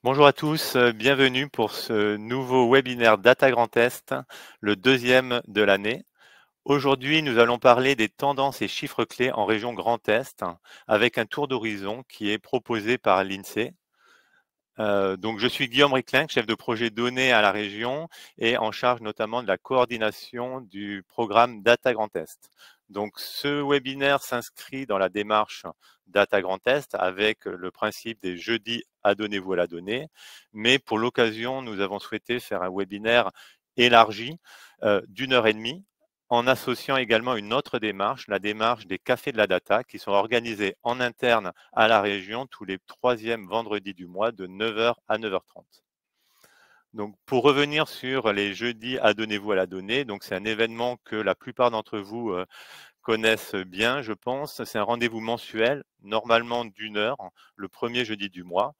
Bonjour à tous, bienvenue pour ce nouveau webinaire Data Grand Est, le deuxième de l'année. Aujourd'hui, nous allons parler des tendances et chiffres clés en région Grand Est, avec un tour d'horizon qui est proposé par l'INSEE. Donc, je suis Guillaume Riclin, chef de projet données à la région et en charge notamment de la coordination du programme Data Grand Est. Donc, ce webinaire s'inscrit dans la démarche Data Grand Est avec le principe des jeudis Adonnez-vous à la donnée. Mais pour l'occasion, nous avons souhaité faire un webinaire élargi d'1 heure et demie en associant également une autre démarche, la démarche des cafés de la data qui sont organisés en interne à la région tous les troisièmes vendredis du mois de 9h à 9h30. Donc, pour revenir sur les jeudis Adonnez-vous à la donnée, donc c'est un événement que la plupart d'entre vous connaissent bien, je pense. C'est un rendez-vous mensuel, normalement d'1 heure, le premier jeudi du mois.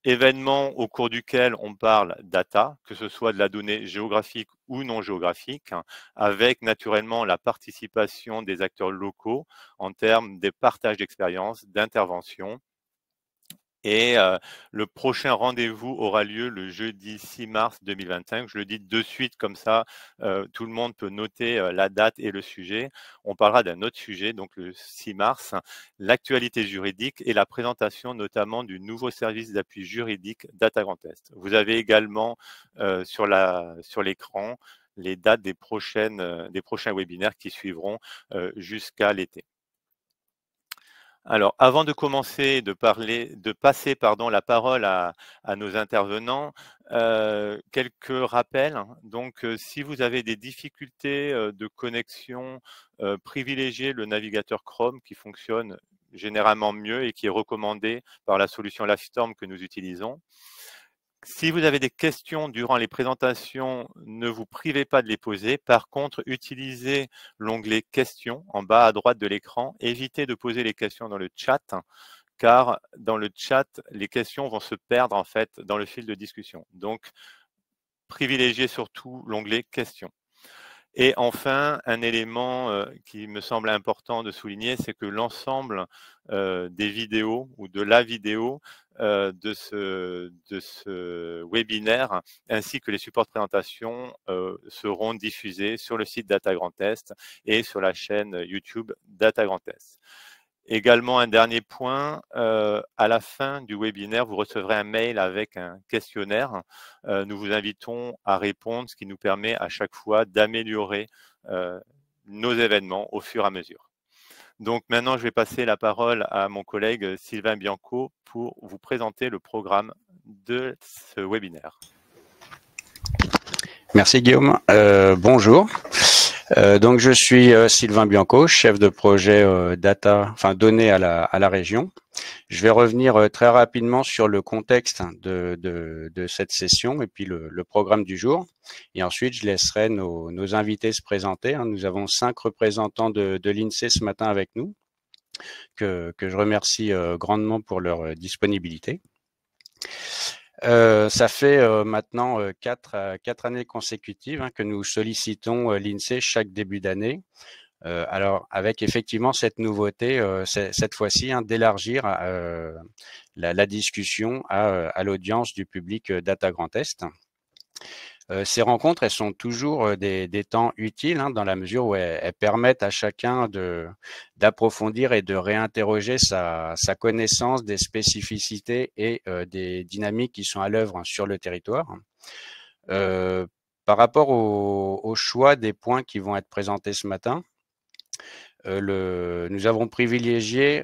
Événement au cours duquel on parle data, que ce soit de la donnée géographique ou non géographique, avec naturellement la participation des acteurs locaux en termes de partage d'expériences, d'intervention. Et le prochain rendez-vous aura lieu le jeudi 6 mars 2025. Je le dis de suite comme ça, tout le monde peut noter la date et le sujet. On parlera d'un autre sujet, donc le 6 mars, l'actualité juridique et la présentation notamment du nouveau service d'appui juridique Data Grand Est. Vous avez également sur l'écran les dates des prochains webinaires qui suivront jusqu'à l'été. Alors, avant de commencer de passer la parole à nos intervenants, quelques rappels. Donc, si vous avez des difficultés de connexion, privilégiez le navigateur Chrome qui fonctionne généralement mieux et qui est recommandé par la solution Livestorm que nous utilisons. Si vous avez des questions durant les présentations, ne vous privez pas de les poser. Par contre, utilisez l'onglet questions en bas à droite de l'écran. Évitez de poser les questions dans le chat, car dans le chat, les questions vont se perdre en fait dans le fil de discussion. Donc, privilégiez surtout l'onglet questions. Et enfin, un élément qui me semble important de souligner, c'est que l'ensemble des vidéos ou de la vidéo de ce webinaire, ainsi que les supports de présentation, seront diffusés sur le site Data Grand Est et sur la chaîne YouTube Data Grand Est. Également, un dernier point, à la fin du webinaire, vous recevrez un mail avec un questionnaire. Nous vous invitons à répondre, ce qui nous permet à chaque fois d'améliorer nos événements au fur et à mesure. Donc maintenant, je vais passer la parole à mon collègue Sylvain Bianco pour vous présenter le programme de ce webinaire. Merci Guillaume. Bonjour. Donc je suis Sylvain Bianco, chef de projet données à la région. Je vais revenir très rapidement sur le contexte de cette session et puis le programme du jour. Et ensuite, je laisserai nos invités se présenter. Nous avons 5 représentants de l'INSEE ce matin avec nous, que je remercie grandement pour leur disponibilité. Ça fait maintenant 4 années consécutives que nous sollicitons l'INSEE chaque début d'année. Alors, avec effectivement cette nouveauté, cette fois-ci, d'élargir la discussion à l'audience du public Data Grand Est. Ces rencontres, elles sont toujours des temps utiles dans la mesure où elles permettent à chacun d'approfondir et de réinterroger sa connaissance des spécificités et des dynamiques qui sont à l'œuvre sur le territoire. Par rapport au choix des points qui vont être présentés ce matin, nous avons privilégié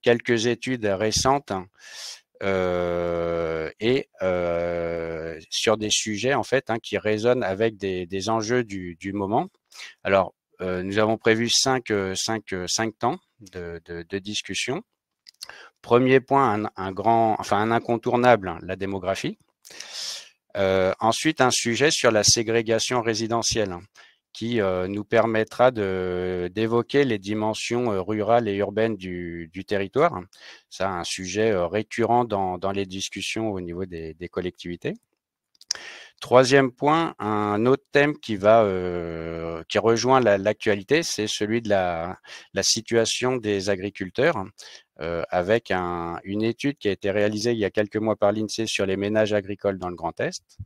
quelques études récentes sur des sujets en fait qui résonnent avec des enjeux du moment. Alors, nous avons prévu cinq temps de discussion. Premier point, un incontournable, la démographie. Ensuite, un sujet sur la ségrégation résidentielle qui nous permettra d'évoquer les dimensions rurales et urbaines du territoire. C'est un sujet récurrent dans les discussions au niveau des collectivités. Troisième point, un autre thème qui rejoint l'actualité, c'est celui de la situation des agriculteurs, avec une étude qui a été réalisée il y a quelques mois par l'INSEE sur les ménages agricoles dans le Grand Est.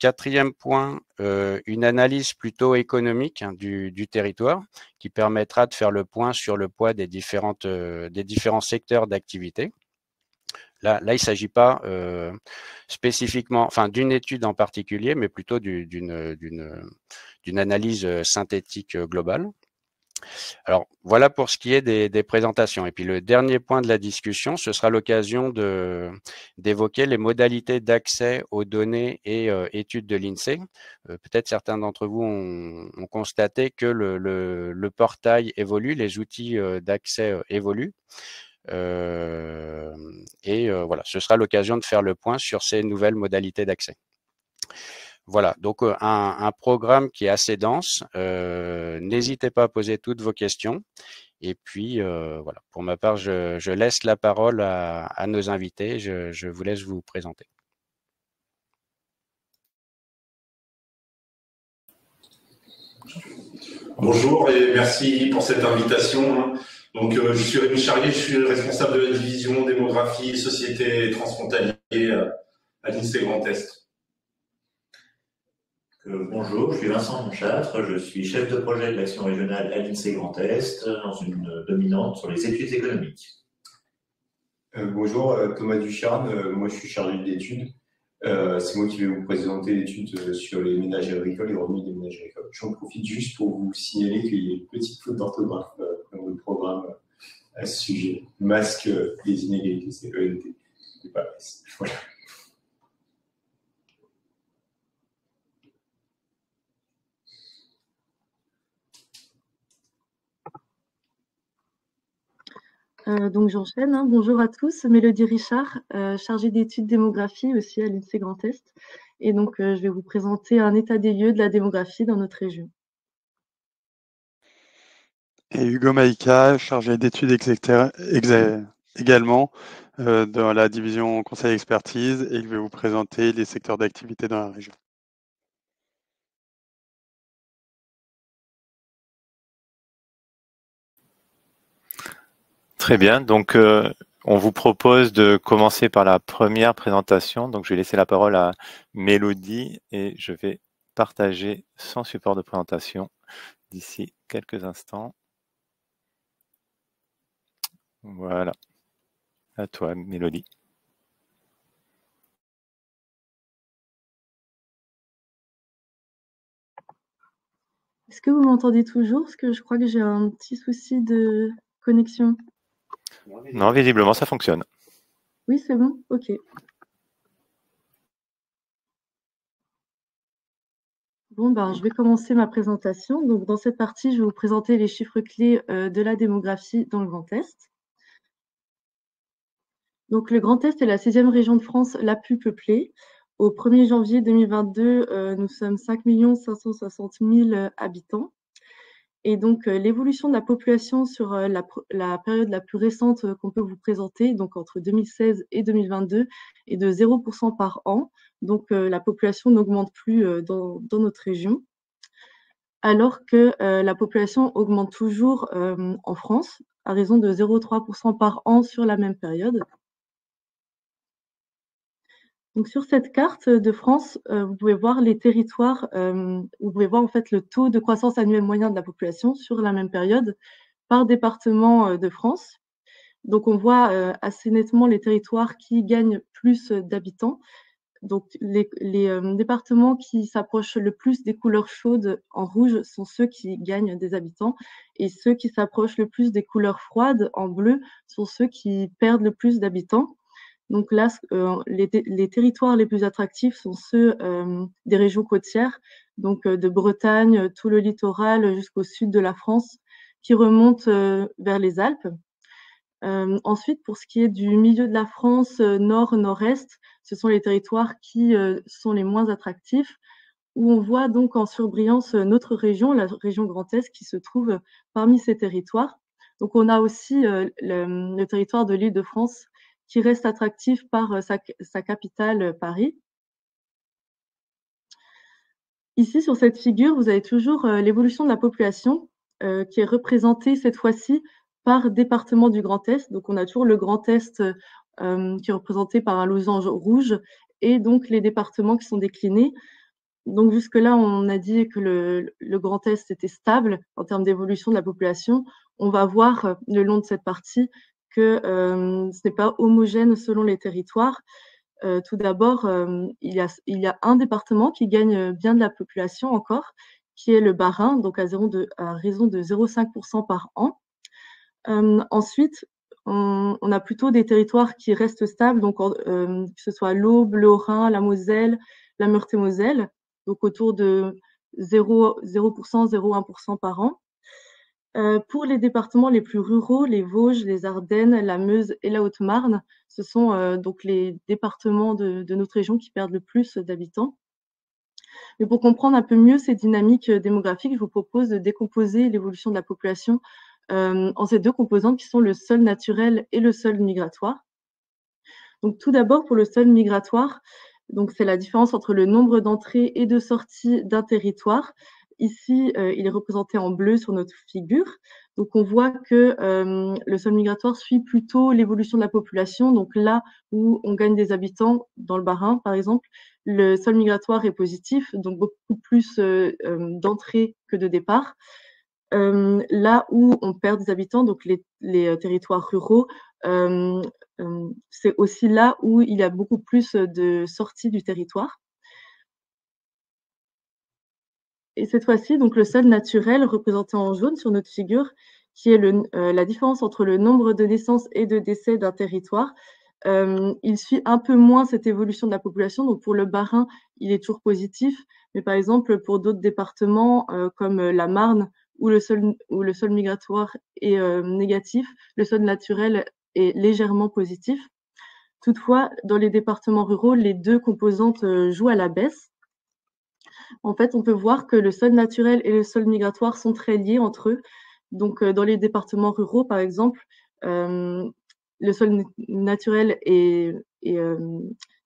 Quatrième point, une analyse plutôt économique du territoire qui permettra de faire le point sur le poids des différents secteurs d'activité. Là, il ne s'agit pas spécifiquement, enfin, d'une étude en particulier, mais plutôt d'une analyse synthétique globale. Alors, voilà pour ce qui est des présentations. Et puis, le dernier point de la discussion, ce sera l'occasion d'évoquer les modalités d'accès aux données et études de l'INSEE. Peut-être certains d'entre vous ont constaté que le portail évolue, les outils d'accès évoluent. Voilà, ce sera l'occasion de faire le point sur ces nouvelles modalités d'accès. Voilà, donc un programme qui est assez dense. N'hésitez pas à poser toutes vos questions. Et puis, voilà, pour ma part, je laisse la parole à nos invités. Je vous laisse vous présenter. Bonjour et merci pour cette invitation. Donc, je suis Rémi Charrier, je suis responsable de la division démographie, société et transfrontalier à l'INSEE Grand Est. Bonjour, je suis Vincent Monchâtre, je suis chef de projet de l'action régionale à l'INSEE Grand Est, dans une dominante sur les études économiques. Bonjour, Thomas Ducharne, moi je suis chargé d'études. C'est moi qui vais vous présenter l'étude sur les ménages agricoles et les revenus des ménages agricoles. J'en profite juste pour vous signaler qu'il y a une petite faute d'orthographe dans le programme à ce sujet. Masque les inégalités, c'est ENT. Voilà. Donc j'enchaîne. Bonjour à tous, Mélodie Richard, chargée d'études démographie aussi à l'INSEE Grand Est. Et donc je vais vous présenter un état des lieux de la démographie dans notre région. Et Hugo Maïka, chargé d'études également dans la division conseil expertise, et je vais vous présenter les secteurs d'activité dans la région. Très bien, donc on vous propose de commencer par la première présentation. Donc je vais laisser la parole à Mélodie et je vais partager son support de présentation d'ici quelques instants. Voilà, à toi Mélodie. Est-ce que vous m'entendez toujours? Parce que je crois que j'ai un petit souci de connexion. Non, visiblement ça fonctionne. Oui, c'est bon? Ok. Bon, ben, je vais commencer ma présentation. Donc, dans cette partie, je vais vous présenter les chiffres clés de la démographie dans le Grand Est. Donc, le Grand Est est la 6e région de France la plus peuplée. Au 1er janvier 2022, nous sommes 5 560 000 habitants. Et donc, l'évolution de la population sur la période la plus récente qu'on peut vous présenter, donc entre 2016 et 2022, est de 0% par an. Donc, la population n'augmente plus dans notre région, alors que la population augmente toujours en France, à raison de 0,3% par an sur la même période. Donc, sur cette carte de France, vous pouvez voir les territoires, vous pouvez voir en fait le taux de croissance annuelle moyen de la population sur la même période par département de France. Donc, on voit assez nettement les territoires qui gagnent plus d'habitants. Donc, les départements qui s'approchent le plus des couleurs chaudes en rouge sont ceux qui gagnent des habitants, et ceux qui s'approchent le plus des couleurs froides en bleu sont ceux qui perdent le plus d'habitants. Donc là, les territoires les plus attractifs sont ceux des régions côtières, donc de Bretagne, tout le littoral jusqu'au sud de la France, qui remontent vers les Alpes. Ensuite, pour ce qui est du milieu de la France, nord-nord-est, ce sont les territoires qui sont les moins attractifs, où on voit donc en surbrillance notre région, la région Grand Est, qui se trouve parmi ces territoires. Donc on a aussi le territoire de l'Île-de-France, qui reste attractif par sa capitale, Paris. Ici, sur cette figure, vous avez toujours l'évolution de la population qui est représentée cette fois-ci par département du Grand Est. Donc, on a toujours le Grand Est qui est représenté par un losange rouge et donc les départements qui sont déclinés. Donc, jusque-là, on a dit que le Grand Est était stable en termes d'évolution de la population. On va voir le long de cette partie que ce n'est pas homogène selon les territoires. Tout d'abord, il y a un département qui gagne bien de la population encore, qui est le Bas-Rhin, donc à raison de 0,5% par an. Ensuite, on a plutôt des territoires qui restent stables, donc que ce soit l'Aube, le Haut-Rhin, la Moselle, la Meurthe-et-Moselle, donc autour de 0%, 0,1% par an. Pour les départements les plus ruraux, les Vosges, les Ardennes, la Meuse et la Haute-Marne, ce sont donc les départements de notre région qui perdent le plus d'habitants. Mais pour comprendre un peu mieux ces dynamiques démographiques, je vous propose de décomposer l'évolution de la population en ces deux composantes qui sont le sol naturel et le sol migratoire. Donc tout d'abord pour le sol migratoire, donc c'est la différence entre le nombre d'entrées et de sorties d'un territoire. Ici, il est représenté en bleu sur notre figure. Donc, on voit que le sol migratoire suit plutôt l'évolution de la population. Donc, là où on gagne des habitants, dans le Bas-Rhin, par exemple, le sol migratoire est positif, donc beaucoup plus d'entrées que de départ. Là où on perd des habitants, donc les territoires ruraux, c'est aussi là où il y a beaucoup plus de sorties du territoire. Et cette fois-ci, donc le sol naturel représenté en jaune sur notre figure, qui est la différence entre le nombre de naissances et de décès d'un territoire. Il suit un peu moins cette évolution de la population. Donc pour le Bas-Rhin, il est toujours positif. Mais par exemple, pour d'autres départements comme la Marne, où le sol migratoire est négatif, le sol naturel est légèrement positif. Toutefois, dans les départements ruraux, les deux composantes jouent à la baisse. En fait, on peut voir que le sol naturel et le sol migratoire sont très liés entre eux. Donc, dans les départements ruraux, par exemple, le sol naturel est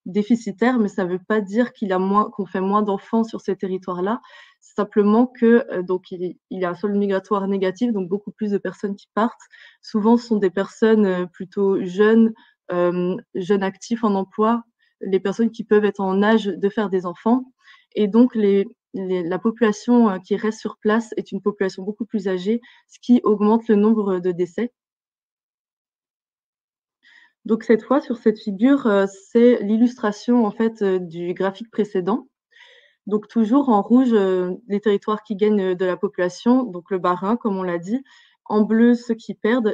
déficitaire, mais ça ne veut pas dire qu'on fait moins d'enfants sur ces territoires-là. C'est simplement que donc il y a un sol migratoire négatif, donc beaucoup plus de personnes qui partent. Souvent, ce sont des personnes plutôt jeunes actifs en emploi, les personnes qui peuvent être en âge de faire des enfants. Et donc, la population qui reste sur place est une population beaucoup plus âgée, ce qui augmente le nombre de décès. Donc, cette fois, sur cette figure, c'est l'illustration en fait du graphique précédent. Donc, toujours en rouge, les territoires qui gagnent de la population, donc le Bas-Rhin, comme on l'a dit. En bleu, ceux qui perdent,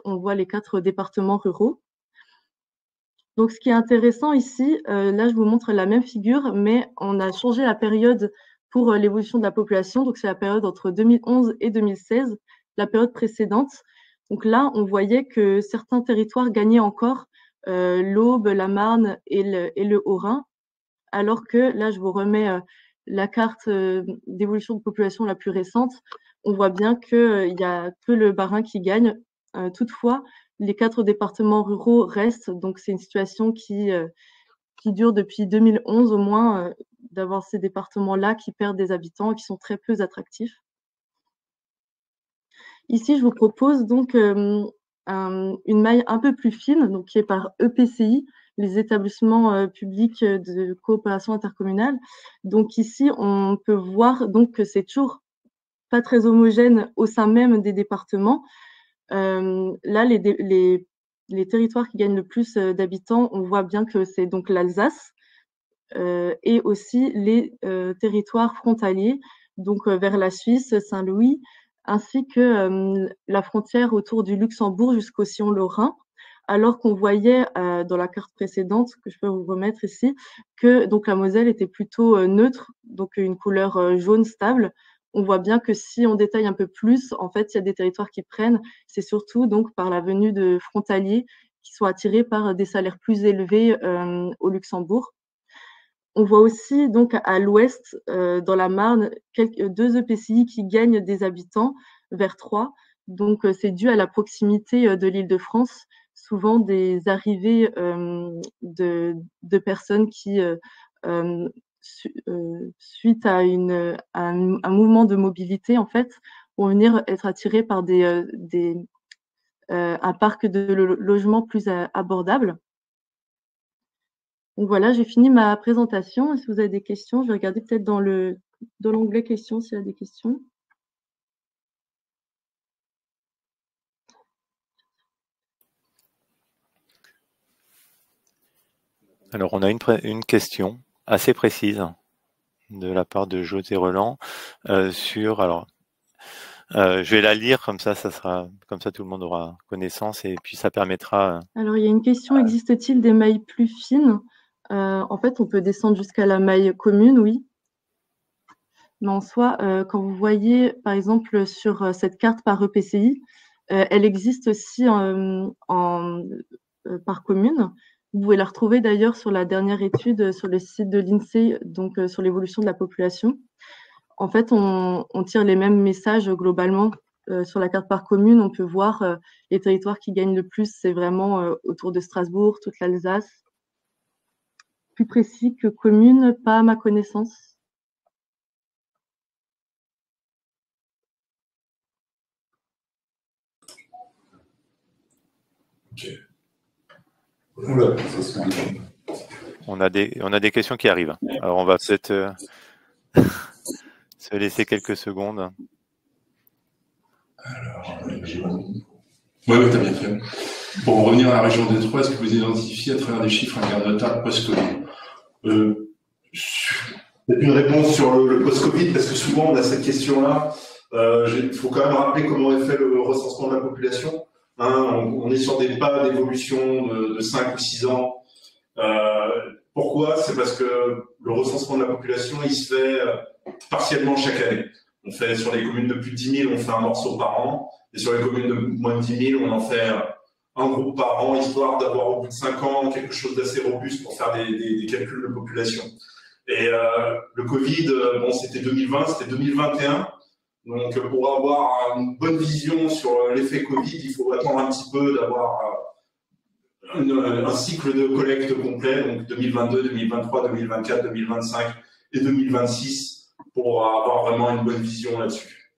on voit les 4 départements ruraux. Donc, ce qui est intéressant ici, là, je vous montre la même figure, mais on a changé la période pour l'évolution de la population. Donc, c'est la période entre 2011 et 2016, la période précédente. Donc là, on voyait que certains territoires gagnaient encore l'Aube, la Marne et le Haut-Rhin, alors que là, je vous remets la carte d'évolution de population la plus récente. On voit bien qu'il n'y a que le Bas-Rhin qui gagne. Toutefois, les 4 départements ruraux restent, donc c'est une situation qui dure depuis 2011 au moins, d'avoir ces départements-là qui perdent des habitants et qui sont très peu attractifs. Ici, je vous propose donc une maille un peu plus fine, donc qui est par EPCI, les établissements publics de coopération intercommunale. Donc ici, on peut voir donc que c'est toujours pas très homogène au sein même des départements. Là, les territoires qui gagnent le plus d'habitants, on voit bien que c'est donc l'Alsace et aussi les territoires frontaliers, donc vers la Suisse, Saint-Louis, ainsi que la frontière autour du Luxembourg jusqu'au sillon lorrain, alors qu'on voyait dans la carte précédente, que je peux vous remettre ici, que donc la Moselle était plutôt neutre, donc une couleur jaune stable. On voit bien que si on détaille un peu plus, en fait, il y a des territoires qui prennent, c'est surtout donc par la venue de frontaliers qui sont attirés par des salaires plus élevés au Luxembourg. On voit aussi donc à l'ouest, dans la Marne, 2 EPCI qui gagnent des habitants, vers 3. Donc, c'est dû à la proximité de l'Île-de-France, souvent des arrivées de personnes qui suite à un mouvement de mobilité, en fait, vont venir être attirés par un parc de logements plus abordable. Donc voilà, j'ai fini ma présentation. Si vous avez des questions, je vais regarder peut-être dans l'onglet questions s'il y a des questions. Alors, on a une question assez précise de la part de José Roland sur. Alors, je vais la lire comme ça sera comme ça, tout le monde aura connaissance et puis ça permettra. Alors, il y a une question, existe-t-il des mailles plus fines? En fait, on peut descendre jusqu'à la maille commune, oui. Mais en soi, quand vous voyez, par exemple, sur cette carte par EPCI, elle existe aussi par commune. Vous pouvez la retrouver d'ailleurs sur la dernière étude sur le site de l'INSEE, donc sur l'évolution de la population. En fait, on tire les mêmes messages globalement. Sur la carte par commune, on peut voir les territoires qui gagnent le plus, c'est vraiment autour de Strasbourg, toute l'Alsace. Plus précis que commune, pas à ma connaissance. Ok. On a des questions qui arrivent. Alors, on va peut-être se laisser quelques secondes. Alors, oui, tu as bien fait. Pour revenir à la région des Trois, est-ce que vous identifiez à travers des chiffres un gain de retard post-Covid? C'est une réponse sur le post-Covid, parce que souvent on a cette question-là. Il faut quand même rappeler comment est fait le recensement de la population. On est sur des pas d'évolution de 5 ou 6 ans. Pourquoi? C'est parce que le recensement de la population, il se fait partiellement chaque année. On fait sur les communes de plus de 10 000, on fait un morceau par an. Et sur les communes de moins de 10 000, on en fait un groupe par an, histoire d'avoir au bout de 5 ans quelque chose d'assez robuste pour faire des calculs de population. Et le Covid, bon, c'était 2020, c'était 2021. Donc, pour avoir une bonne vision sur l'effet Covid, il faut attendre un petit peu d'avoir un cycle de collecte complet, donc 2022, 2023, 2024, 2025 et 2026, pour avoir vraiment une bonne vision là-dessus.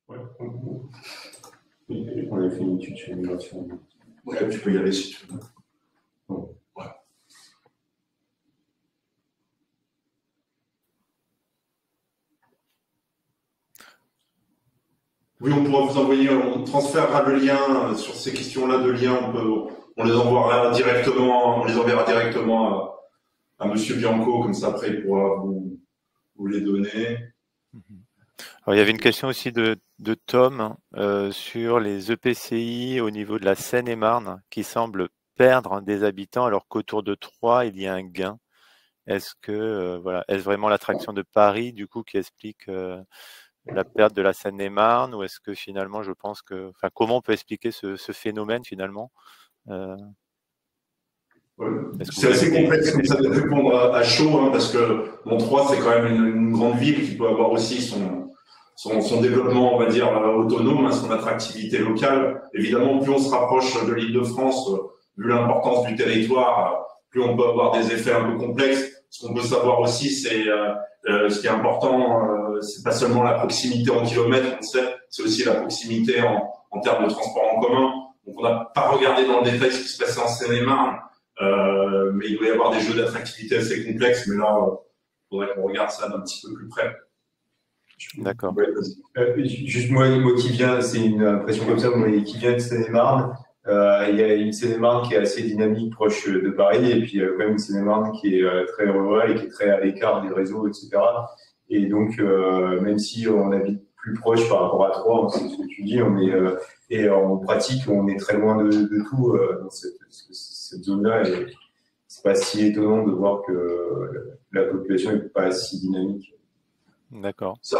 Ouais. On a fait une étude sur l'immigration. Ouais, tu peux y aller si tu veux. Bon. Ouais. Oui, on pourra vous envoyer, on transférera le lien sur ces questions-là de lien, on les enverra directement à Monsieur Bianco, comme ça après il pourra vous les donner. Alors, il y avait une question aussi de Tom sur les EPCI au niveau de la Seine-et-Marne qui semblent perdre des habitants alors qu'autour de Troyes il y a un gain. Est-ce que voilà, est-ce vraiment l'attraction de Paris du coup qui explique la perte de la Seine-et-Marne, ou est-ce que finalement, je pense que, enfin, comment on peut expliquer ce phénomène finalement? C'est assez complexe comme ça de répondre à chaud, parce que Troyes, c'est quand même une grande ville qui peut avoir aussi son développement, on va dire, autonome, son attractivité locale. Évidemment, plus on se rapproche de l'Île-de-France, vu l'importance du territoire, plus on peut avoir des effets un peu complexes. Ce qu'on peut savoir aussi, c'est ce qui est important, c'est pas seulement la proximité en kilomètres, on sait, c'est aussi la proximité en termes de transport en commun. Donc on n'a pas regardé dans le détail ce qui se passait en Seine-et-Marne, mais il doit y avoir des jeux d'attractivité assez complexes, mais là, il faudrait qu'on regarde ça d'un petit peu plus près. D'accord. Ouais, juste moi qui viens, c'est une impression comme ça, moi qui vient de Seine-et-Marne, il y a une Seine-et-Marne qui est assez dynamique, proche de Paris, et puis quand même une Seine-et-Marne qui est très rurale et qui est très à l'écart des réseaux, etc. Et donc, même si on habite plus proche par rapport à Troyes, c'est ce que tu dis, et en pratique, on est très loin de tout dans cette zone-là, et c'est pas si étonnant de voir que la population n'est pas si dynamique. D'accord. Ça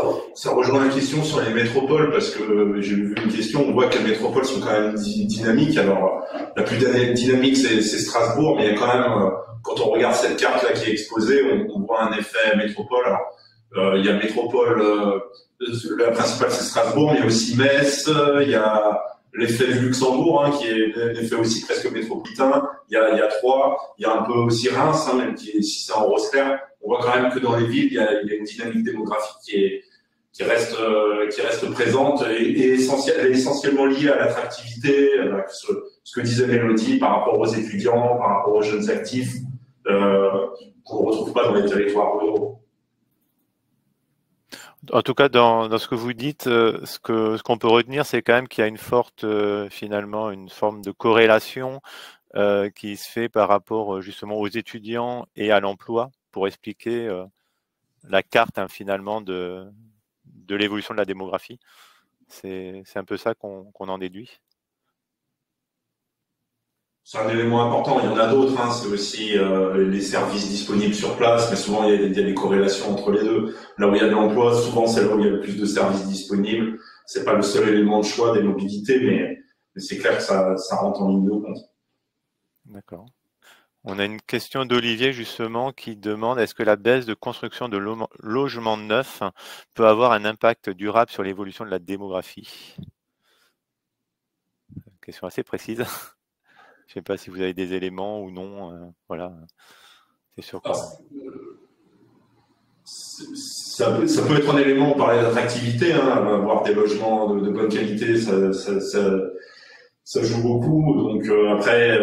rejoint la question sur les métropoles, parce que j'ai vu une question, on voit que les métropoles sont quand même dynamiques. Alors, la plus dynamique, c'est Strasbourg, mais il y a quand même, quand on regarde cette carte-là qui est exposée, on voit un effet métropole. Alors, il y a métropole, la principale c'est Strasbourg, mais il y a aussi Metz, il y a l'effet du Luxembourg, hein, qui est l'effet aussi presque métropolitain. Il y a Troyes, il y a un peu aussi Reims, hein, même si c'est en rose clair. On voit quand même que dans les villes, il y a une dynamique démographique qui reste présente et essentiellement liée à l'attractivité, ce que disait Mélodie par rapport aux étudiants, par rapport aux jeunes actifs, qu'on ne retrouve pas dans les territoires ruraux. En tout cas, dans ce que vous dites, ce qu'on peut retenir, c'est quand même qu'il y a une forte, finalement, une forme de corrélation qui se fait par rapport justement aux étudiants et à l'emploi pour expliquer la carte, hein, finalement, de l'évolution de la démographie. C'est un peu ça qu'on en déduit. C'est un élément important. Il y en a d'autres, hein. C'est aussi les services disponibles sur place, mais souvent il y a des corrélations entre les deux. Là où il y a de l'emploi, souvent c'est là où il y a le plus de services disponibles. C'est pas le seul élément de choix des mobilités, mais c'est clair que ça rentre en ligne de compte. D'accord. On a une question d'Olivier justement qui demande est-ce que la baisse de construction de logements neufs peut avoir un impact durable sur l'évolution de la démographie? Question assez précise. Je ne sais pas si vous avez des éléments ou non. Voilà. C'est sûr. Ça peut être un élément, on parlait d'attractivité, hein, avoir des logements de bonne qualité, ça joue beaucoup. Donc après,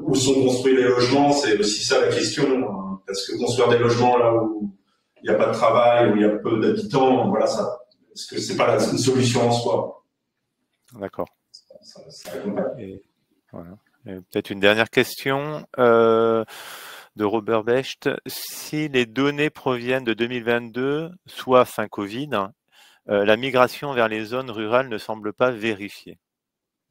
où sont construits les logements, c'est aussi ça la question. Hein, parce que construire des logements là où il n'y a pas de travail, où il y a peu d'habitants, voilà, est-ce que c'est pas une solution en soi? D'accord. Voilà. Peut-être une dernière question de Robert Becht. Si les données proviennent de 2022, soit fin Covid, la migration vers les zones rurales ne semble pas vérifiée.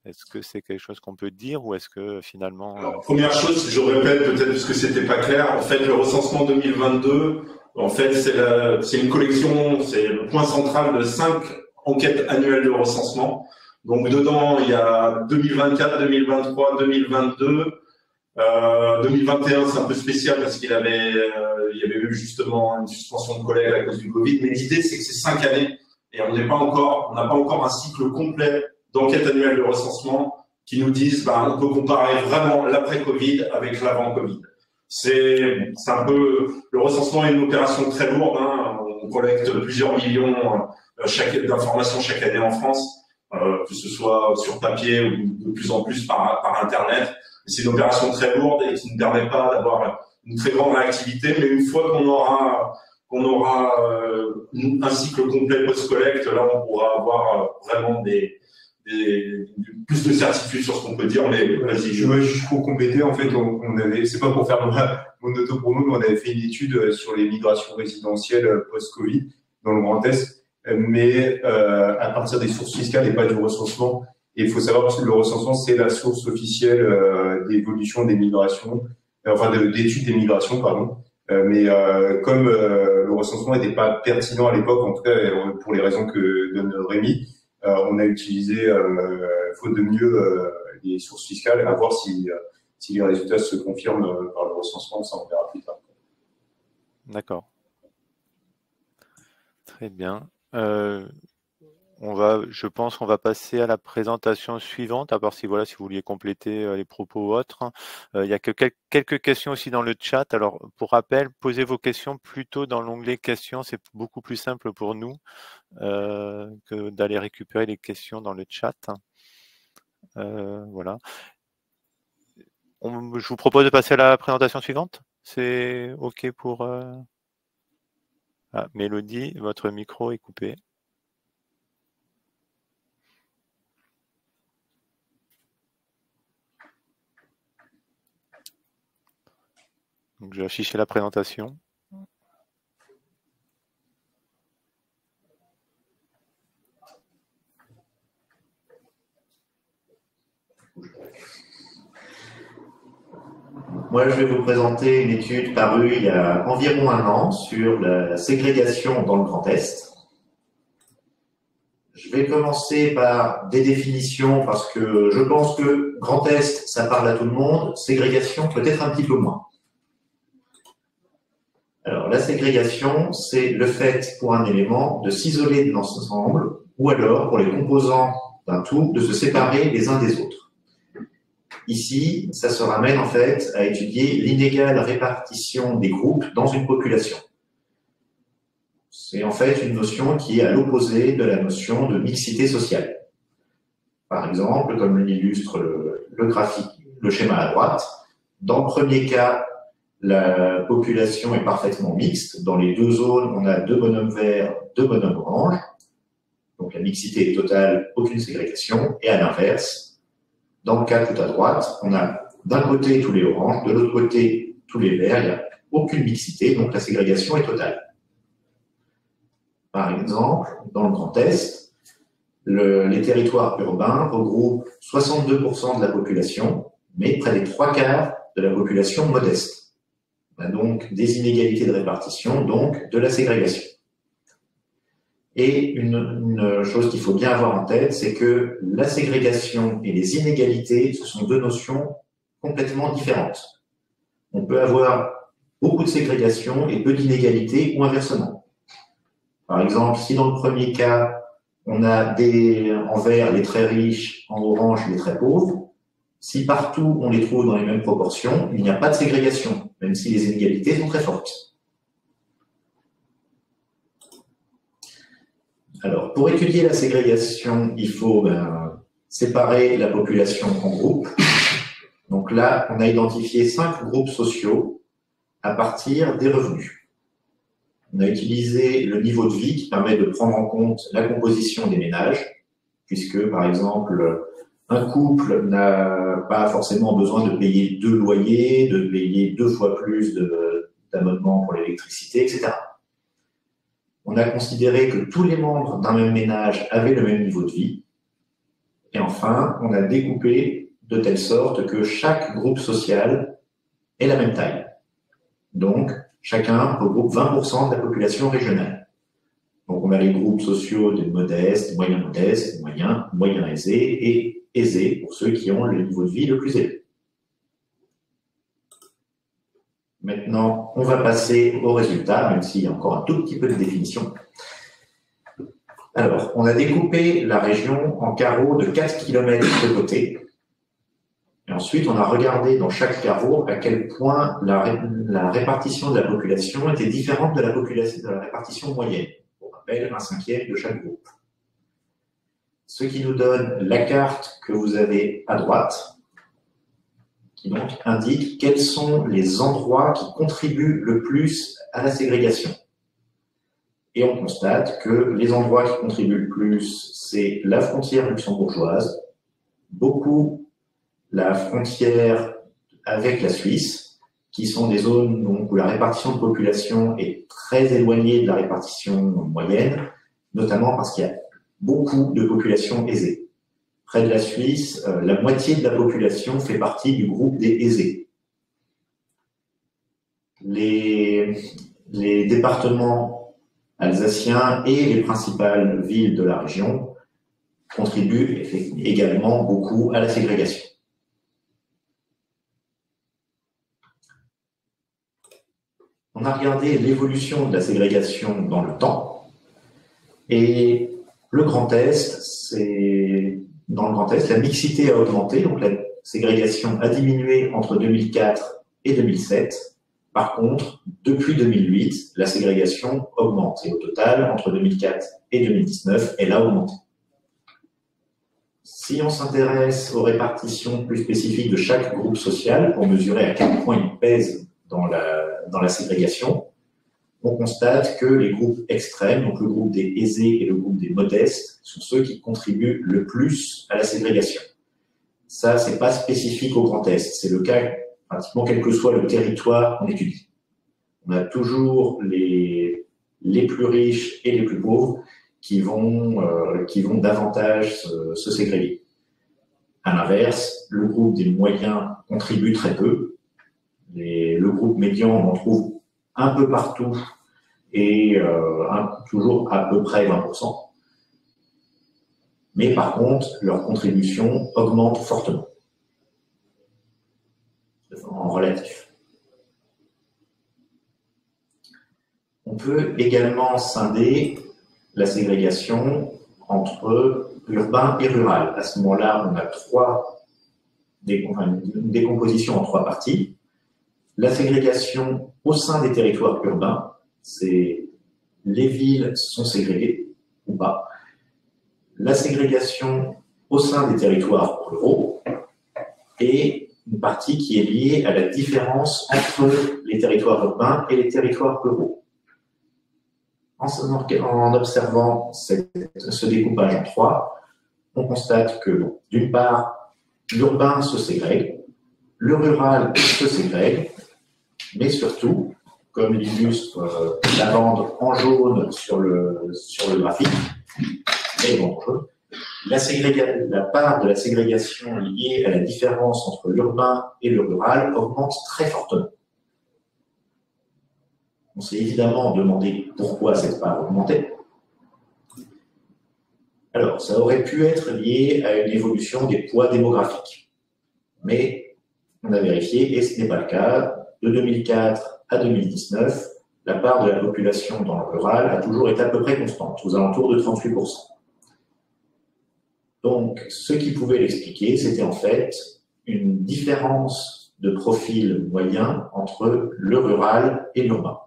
Est-ce que c'est quelque chose qu'on peut dire ou est-ce que finalement… Alors, première chose, je répète peut-être parce que c'était pas clair, en fait le recensement 2022, en fait c'est une collection, c'est le point central de 5 enquêtes annuelles de recensement. Donc dedans, il y a 2024, 2023, 2022. 2021, c'est un peu spécial parce il y avait eu justement une suspension de collègue à cause du Covid. Mais l'idée, c'est que c'est 5 années et on n'a pas encore un cycle complet d'enquête annuelle de recensement qui nous disent, on peut comparer vraiment l'après-Covid avec l'avant-Covid. C'est un peu, le recensement est une opération très lourde, hein. On collecte plusieurs millions d'informations chaque année en France. Que ce soit sur papier ou de plus en plus par Internet. C'est une opération très lourde et qui ne permet pas d'avoir une très grande réactivité, mais une fois qu'on aura un cycle complet post-collecte, là on pourra avoir vraiment plus de certitude sur ce qu'on peut dire, mais vas-y. Juste pour compléter, en fait, c'est pas pour faire mon auto-promo, mais on avait fait une étude sur les migrations résidentielles post-Covid dans le Grand Est. Mais à partir des sources fiscales et pas du recensement. Et il faut savoir que le recensement, c'est la source officielle d'évolution des migrations, d'études des migrations, pardon. Mais comme le recensement n'était pas pertinent à l'époque, en tout cas pour les raisons que donne Rémi, on a utilisé, faute de mieux, les sources fiscales, à voir si les résultats se confirment par le recensement, ça on verra plus tard. D'accord. Très bien. Je pense qu'on va passer à la présentation suivante, à part si vous vouliez compléter les propos ou autres. Il y a que quelques questions aussi dans le chat. Alors, pour rappel, posez vos questions plutôt dans l'onglet questions. C'est beaucoup plus simple pour nous que d'aller récupérer les questions dans le chat. Voilà. Je vous propose de passer à la présentation suivante. C'est OK pour… Mélodie, votre micro est coupé. Donc, je vais afficher la présentation. Moi, je vais vous présenter une étude parue il y a environ 1 an sur la ségrégation dans le Grand Est. Je vais commencer par des définitions parce que je pense que Grand Est, ça parle à tout le monde, ségrégation peut-être un petit peu moins. Alors, la ségrégation, c'est le fait pour un élément de s'isoler de l'ensemble ou alors pour les composants d'un tout, de se séparer les uns des autres. Ici, ça se ramène en fait à étudier l'inégale répartition des groupes dans une population. C'est en fait une notion qui est à l'opposé de la notion de mixité sociale. Par exemple, comme l'illustre le graphique, le schéma à droite, dans le premier cas, la population est parfaitement mixte. Dans les deux zones, on a 2 bonhommes verts, 2 bonhommes oranges. Donc la mixité est totale, aucune ségrégation. Et à l'inverse, dans le cas tout à droite, on a d'un côté tous les oranges, de l'autre côté tous les verts, il n'y a aucune mixité, donc la ségrégation est totale. Par exemple, dans le Grand Est, les territoires urbains regroupent 62% de la population, mais près des 3/4 de la population modeste. On a donc des inégalités de répartition, donc de la ségrégation. Et une chose qu'il faut bien avoir en tête, c'est que la ségrégation et les inégalités, ce sont 2 notions complètement différentes. On peut avoir beaucoup de ségrégation et peu d'inégalités, ou inversement. Par exemple, si dans le premier cas, on a en vert les très riches, en orange les très pauvres, si partout on les trouve dans les mêmes proportions, il n'y a pas de ségrégation, même si les inégalités sont très fortes. Alors, pour étudier la ségrégation, il faut séparer la population en groupes. Donc là, on a identifié 5 groupes sociaux à partir des revenus. On a utilisé le niveau de vie qui permet de prendre en compte la composition des ménages, puisque, par exemple, un couple n'a pas forcément besoin de payer 2 loyers, de payer 2 fois plus d'abonnements pour l'électricité, etc. On a considéré que tous les membres d'un même ménage avaient le même niveau de vie. Et enfin, on a découpé de telle sorte que chaque groupe social ait la même taille. Donc, chacun regroupe 20% de la population régionale. Donc, on a les groupes sociaux des modestes, moyens modestes, moyens aisés et aisés pour ceux qui ont le niveau de vie le plus élevé. Maintenant, on va passer aux résultats, même s'il y a encore un tout petit peu de définition. Alors, on a découpé la région en carreaux de 4 km de côté. Et ensuite, on a regardé dans chaque carreau à quel point la répartition de la population était différente de la répartition moyenne. Pour rappel, 1/5 de chaque groupe. Ce qui nous donne la carte que vous avez à droite, qui donc indique quels sont les endroits qui contribuent le plus à la ségrégation. Et on constate que les endroits qui contribuent le plus, c'est la frontière luxembourgeoise, beaucoup la frontière avec la Suisse, qui sont des zones donc, où la répartition de population est très éloignée de la répartition moyenne, notamment parce qu'il y a beaucoup de populations aisées. Près de la Suisse, la moitié de la population fait partie du groupe des aisés. Les départements alsaciens et les principales villes de la région contribuent également beaucoup à la ségrégation. On a regardé l'évolution de la ségrégation dans le temps. Et le Grand Est, dans le Grand Est, la mixité a augmenté, donc la ségrégation a diminué entre 2004 et 2007. Par contre, depuis 2008, la ségrégation augmente. Et au total, entre 2004 et 2019, elle a augmenté. Si on s'intéresse aux répartitions plus spécifiques de chaque groupe social pour mesurer à quel point il pèse dans la ségrégation, on constate que les groupes extrêmes, donc le groupe des aisés et le groupe des modestes, sont ceux qui contribuent le plus à la ségrégation. Ça, c'est pas spécifique au Grand Est, c'est le cas pratiquement quel que soit le territoire qu'on étudie. On a toujours les plus riches et les plus pauvres qui vont davantage se ségréguer. À l'inverse, le groupe des moyens contribue très peu. Le groupe médian, on en trouve un peu partout et toujours à peu près 20%. Mais par contre, leur contribution augmente fortement en relatif. On peut également scinder la ségrégation entre urbain et rural. À ce moment-là, on a une décomposition en 3 parties. La ségrégation au sein des territoires urbains, c'est les villes sont ségrégées ou pas. La ségrégation au sein des territoires ruraux et une partie qui est liée à la différence entre les territoires urbains et les territoires ruraux. En observant ce découpage en 3, on constate que, d'une part, l'urbain se ségrègue, le rural se ségrègue, mais surtout, comme l'illustre la bande en jaune sur le graphique, et bon, la part de la ségrégation liée à la différence entre l'urbain et le rural augmente très fortement. On s'est évidemment demandé pourquoi cette part augmentait. Alors, ça aurait pu être lié à une évolution des poids démographiques. Mais on a vérifié, et ce n'est pas le cas. De 2004 à 2019, la part de la population dans le rural a toujours été à peu près constante, aux alentours de 38%. Donc, ce qui pouvait l'expliquer, c'était en fait une différence de profil moyen entre le rural et l'urbain.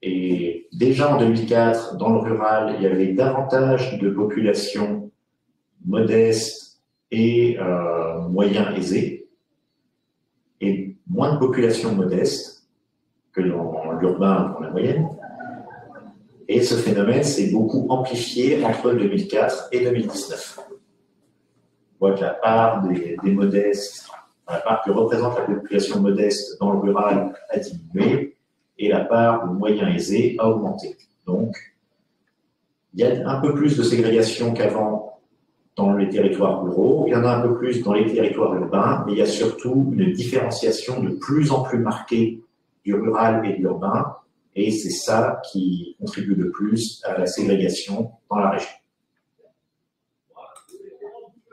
Et déjà en 2004, dans le rural, il y avait davantage de populations modestes et moyens aisés, et moins de populations modestes que dans l'urbain, dans la moyenne. Et ce phénomène s'est beaucoup amplifié entre 2004 et 2019. On voit que la part des modestes, la part que représente la population modeste dans le rural a diminué et la part de moyens aisés a augmenté. Donc, il y a un peu plus de ségrégation qu'avant dans les territoires ruraux, il y en a un peu plus dans les territoires urbains, mais il y a surtout une différenciation de plus en plus marquée du rural et de l'urbain, et c'est ça qui contribue le plus à la ségrégation dans la région.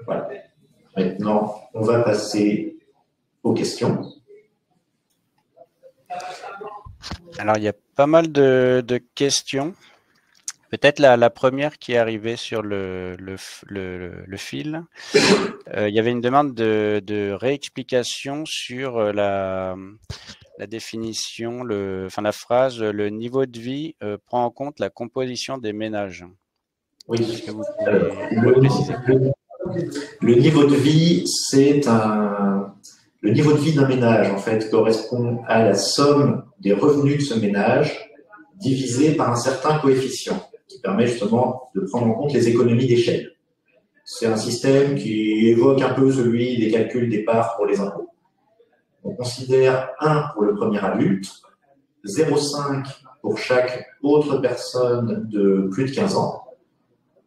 Voilà. Maintenant, on va passer aux questions. Alors, il y a pas mal de questions. Peut-être la première qui est arrivée sur le fil. Il y avait une demande de réexplication sur la définition, la phrase « le niveau de vie prend en compte la composition des ménages ». Oui. Est-ce que vous pouvez préciser ? Le niveau de vie, le niveau de vie d'un ménage, en fait, correspond à la somme des revenus de ce ménage divisé par un certain coefficient qui permet justement de prendre en compte les économies d'échelle. C'est un système qui évoque un peu celui des calculs des parts pour les impôts. On considère 1 pour le premier adulte, 0,5 pour chaque autre personne de plus de 15 ans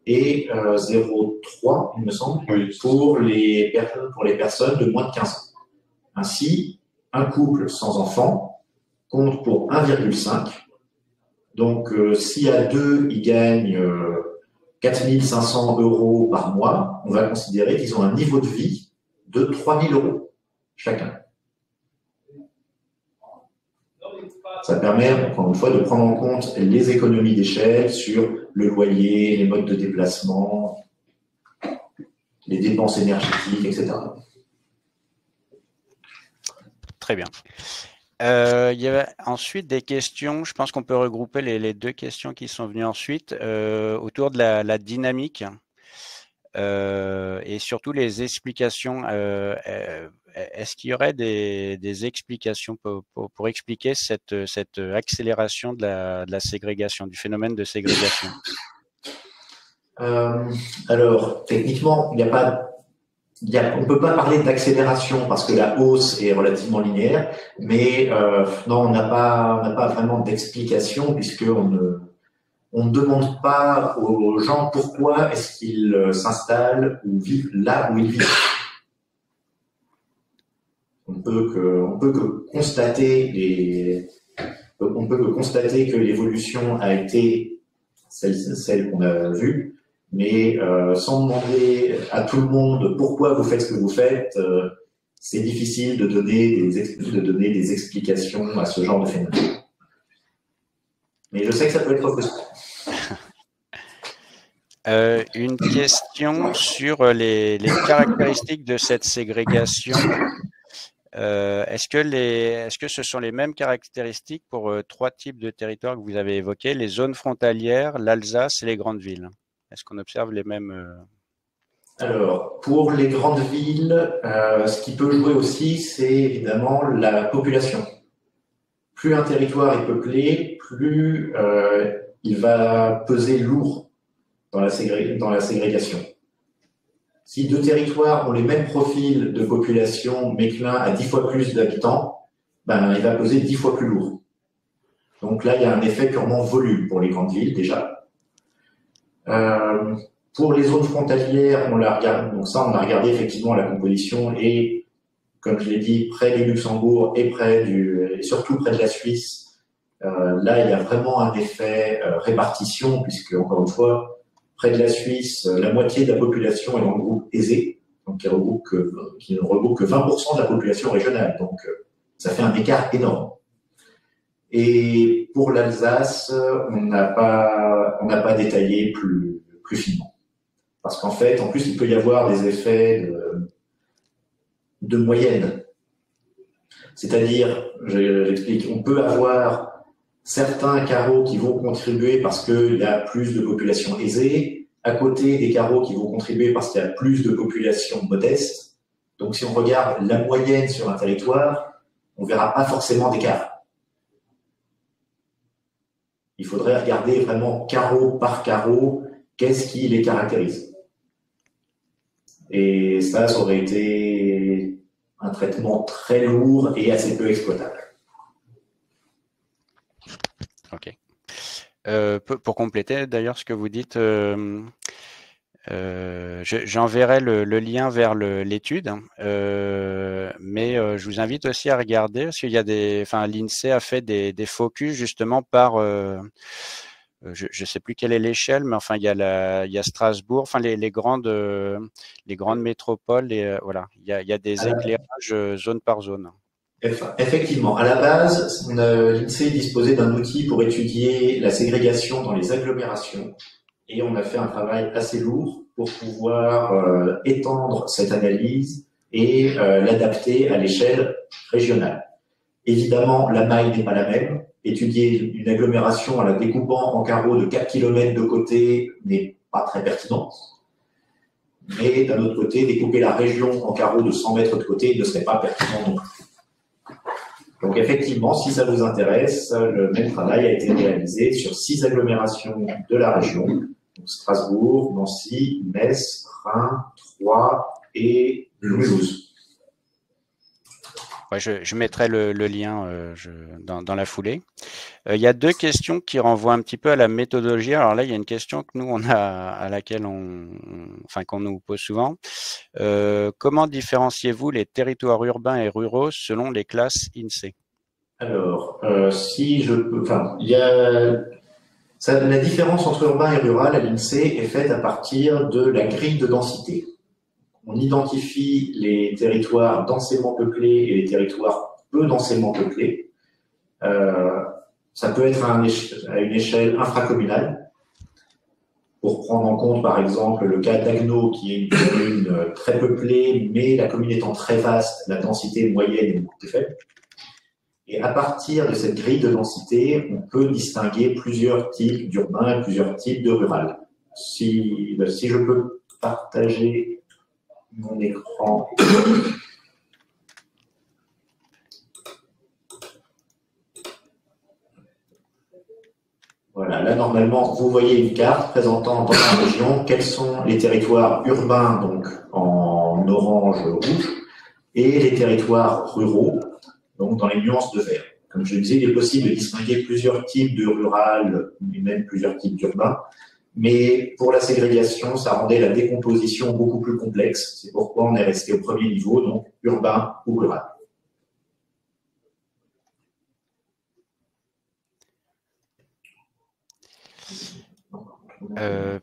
et 0,3, il me semble, pour les personnes de moins de 15 ans. Ainsi, un couple sans enfant compte pour 1,5. Donc, si à 2, ils gagnent 4 500 € par mois, on va considérer qu'ils ont un niveau de vie de 3 000 € chacun. Ça permet, encore une fois, de prendre en compte les économies d'échelle sur le loyer, les modes de déplacement, les dépenses énergétiques, etc. Très bien. Il y avait ensuite des questions, je pense qu'on peut regrouper les 2 questions qui sont venues ensuite, autour de la dynamique et surtout les explications. Est-ce qu'il y aurait des explications pour expliquer cette accélération de la ségrégation, du phénomène de ségrégation? Alors, techniquement, on ne peut pas parler d'accélération parce que la hausse est relativement linéaire, mais non, on n'a pas vraiment d'explication puisqu'on ne demande pas aux gens pourquoi est-ce qu'ils s'installent ou vivent là où ils vivent. On peut que constater que l'évolution a été celle qu'on a vue, mais sans demander à tout le monde pourquoi vous faites ce que vous faites, c'est difficile de donner des explications à ce genre de phénomène. Mais je sais que ça peut être frustrant. Une question sur les caractéristiques de cette ségrégation. Est-ce que ce sont les mêmes caractéristiques pour trois types de territoires que vous avez évoqués, les zones frontalières, l'Alsace et les grandes villes? Est-ce qu'on observe les mêmes Alors, pour les grandes villes, ce qui peut jouer aussi, c'est évidemment la population. Plus un territoire est peuplé, plus il va peser lourd dans la ségrégation. Si deux territoires ont les mêmes profils de population, mais que l'un a 10 fois plus d'habitants, ben, il va peser 10 fois plus lourd. Donc là, il y a un effet purement volume pour les grandes villes, déjà. Pour les zones frontalières, on l'a regardé, donc ça, on a regardé effectivement la composition et, comme je l'ai dit, près du Luxembourg et et surtout près de la Suisse, là, il y a vraiment un effet répartition, puisque, encore une fois, près de la Suisse, la moitié de la population est dans le groupe aisé, donc qui ne regroupe que 20% de la population régionale. Donc, ça fait un écart énorme. Et pour l'Alsace, on n'a pas détaillé plus finement. Parce qu'en fait, en plus, il peut y avoir des effets de moyenne. C'est-à-dire, j'explique, on peut avoir certains carreaux qui vont contribuer parce qu'il y a plus de population aisée, à côté des carreaux qui vont contribuer parce qu'il y a plus de population modeste. Donc, si on regarde la moyenne sur un territoire, on ne verra pas forcément d'écart. Il faudrait regarder vraiment carreau par carreau, qu'est-ce qui les caractérise. Et ça aurait été un traitement très lourd et assez peu exploitable. Ok. Pour compléter d'ailleurs ce que vous dites, j'enverrai le lien vers l'étude, mais je vous invite aussi à regarder parce qu'il y a l'INSEE a fait des focus justement par, je ne sais plus quelle est l'échelle, mais enfin il y a Strasbourg, enfin les grandes métropoles et voilà, il y a des éclairages zone par zone. Effectivement, à la base, l'INSEE disposait d'un outil pour étudier la ségrégation dans les agglomérations et on a fait un travail assez lourd pour pouvoir étendre cette analyse et l'adapter à l'échelle régionale. Évidemment, la maille n'est pas la même. Étudier une agglomération en la découpant en carreaux de 4 km de côté n'est pas très pertinent. Mais d'un autre côté, découper la région en carreaux de 100 mètres de côté ne serait pas pertinent non plus. Donc effectivement, si ça vous intéresse, le même travail a été réalisé sur 6 agglomérations de la région, donc Strasbourg, Nancy, Metz, Reims, Troyes et Mulhouse. Ouais, je mettrai le lien dans la foulée. Il y a deux questions qui renvoient un petit peu à la méthodologie. Alors là, il y a une question que nous on a à laquelle qu'on nous pose souvent. Comment différenciez-vous les territoires urbains et ruraux selon les classes INSEE? Alors, si je peux, il y a la différence entre urbain et rural à l'INSEE est faite à partir de la grille de densité. On identifie les territoires densément peuplés et les territoires peu densément peuplés. Ça peut être à une échelle infracommunale, pour prendre en compte par exemple le cas d'Agneaux, qui est une commune très peuplée, mais la commune étant très vaste, la densité moyenne est beaucoup plus faible. Et à partir de cette grille de densité, on peut distinguer plusieurs types d'urbain et plusieurs types de rural. Si je peux partager mon écran. Voilà, là normalement, vous voyez une carte présentant dans la région quels sont les territoires urbains, donc en orange rouge, et les territoires ruraux, donc dans les nuances de vert. Comme je le disais, il est possible de distinguer plusieurs types de rural, et même plusieurs types d'urbains. Mais pour la ségrégation, ça rendait la décomposition beaucoup plus complexe. C'est pourquoi on est resté au premier niveau, donc urbain ou rural.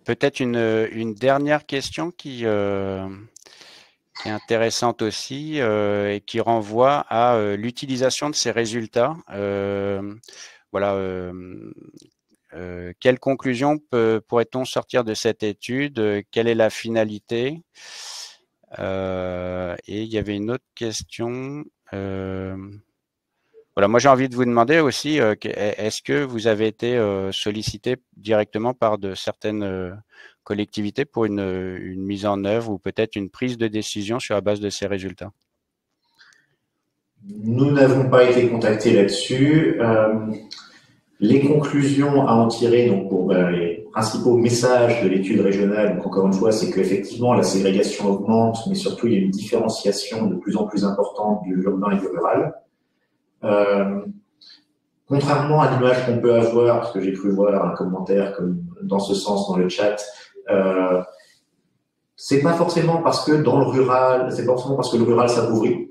Peut-être une dernière question qui est intéressante aussi et qui renvoie à l'utilisation de ces résultats. Voilà. quelle conclusion pourrait-on sortir de cette étude? Quelle est la finalité? Et il y avait une autre question. Voilà, moi j'ai envie de vous demander aussi, est-ce que vous avez été sollicité directement par de certaines collectivités pour une mise en œuvre ou peut-être une prise de décision sur la base de ces résultats? Nous n'avons pas été contactés là-dessus. Les conclusions à en tirer, donc pour les principaux messages de l'étude régionale, donc encore une fois, c'est qu'effectivement la ségrégation augmente, mais surtout il y a une différenciation de plus en plus importante du urbain et du rural. Contrairement à l'image qu'on peut avoir, parce que j'ai cru voir un commentaire comme dans ce sens dans le chat, c'est pas forcément parce que dans le rural, c'est pas forcément parce que le rural s'appauvrit,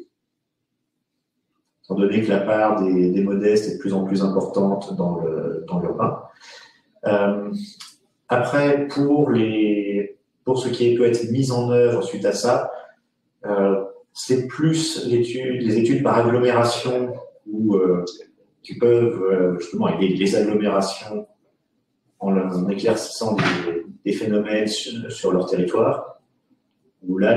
étant donné que la part des modestes est de plus en plus importante dans l'urbain. Après, pour ce qui peut être mis en œuvre suite à ça, c'est plus les études par agglomération qui peuvent justement aider les agglomérations en éclaircissant des phénomènes sur leur territoire, où là,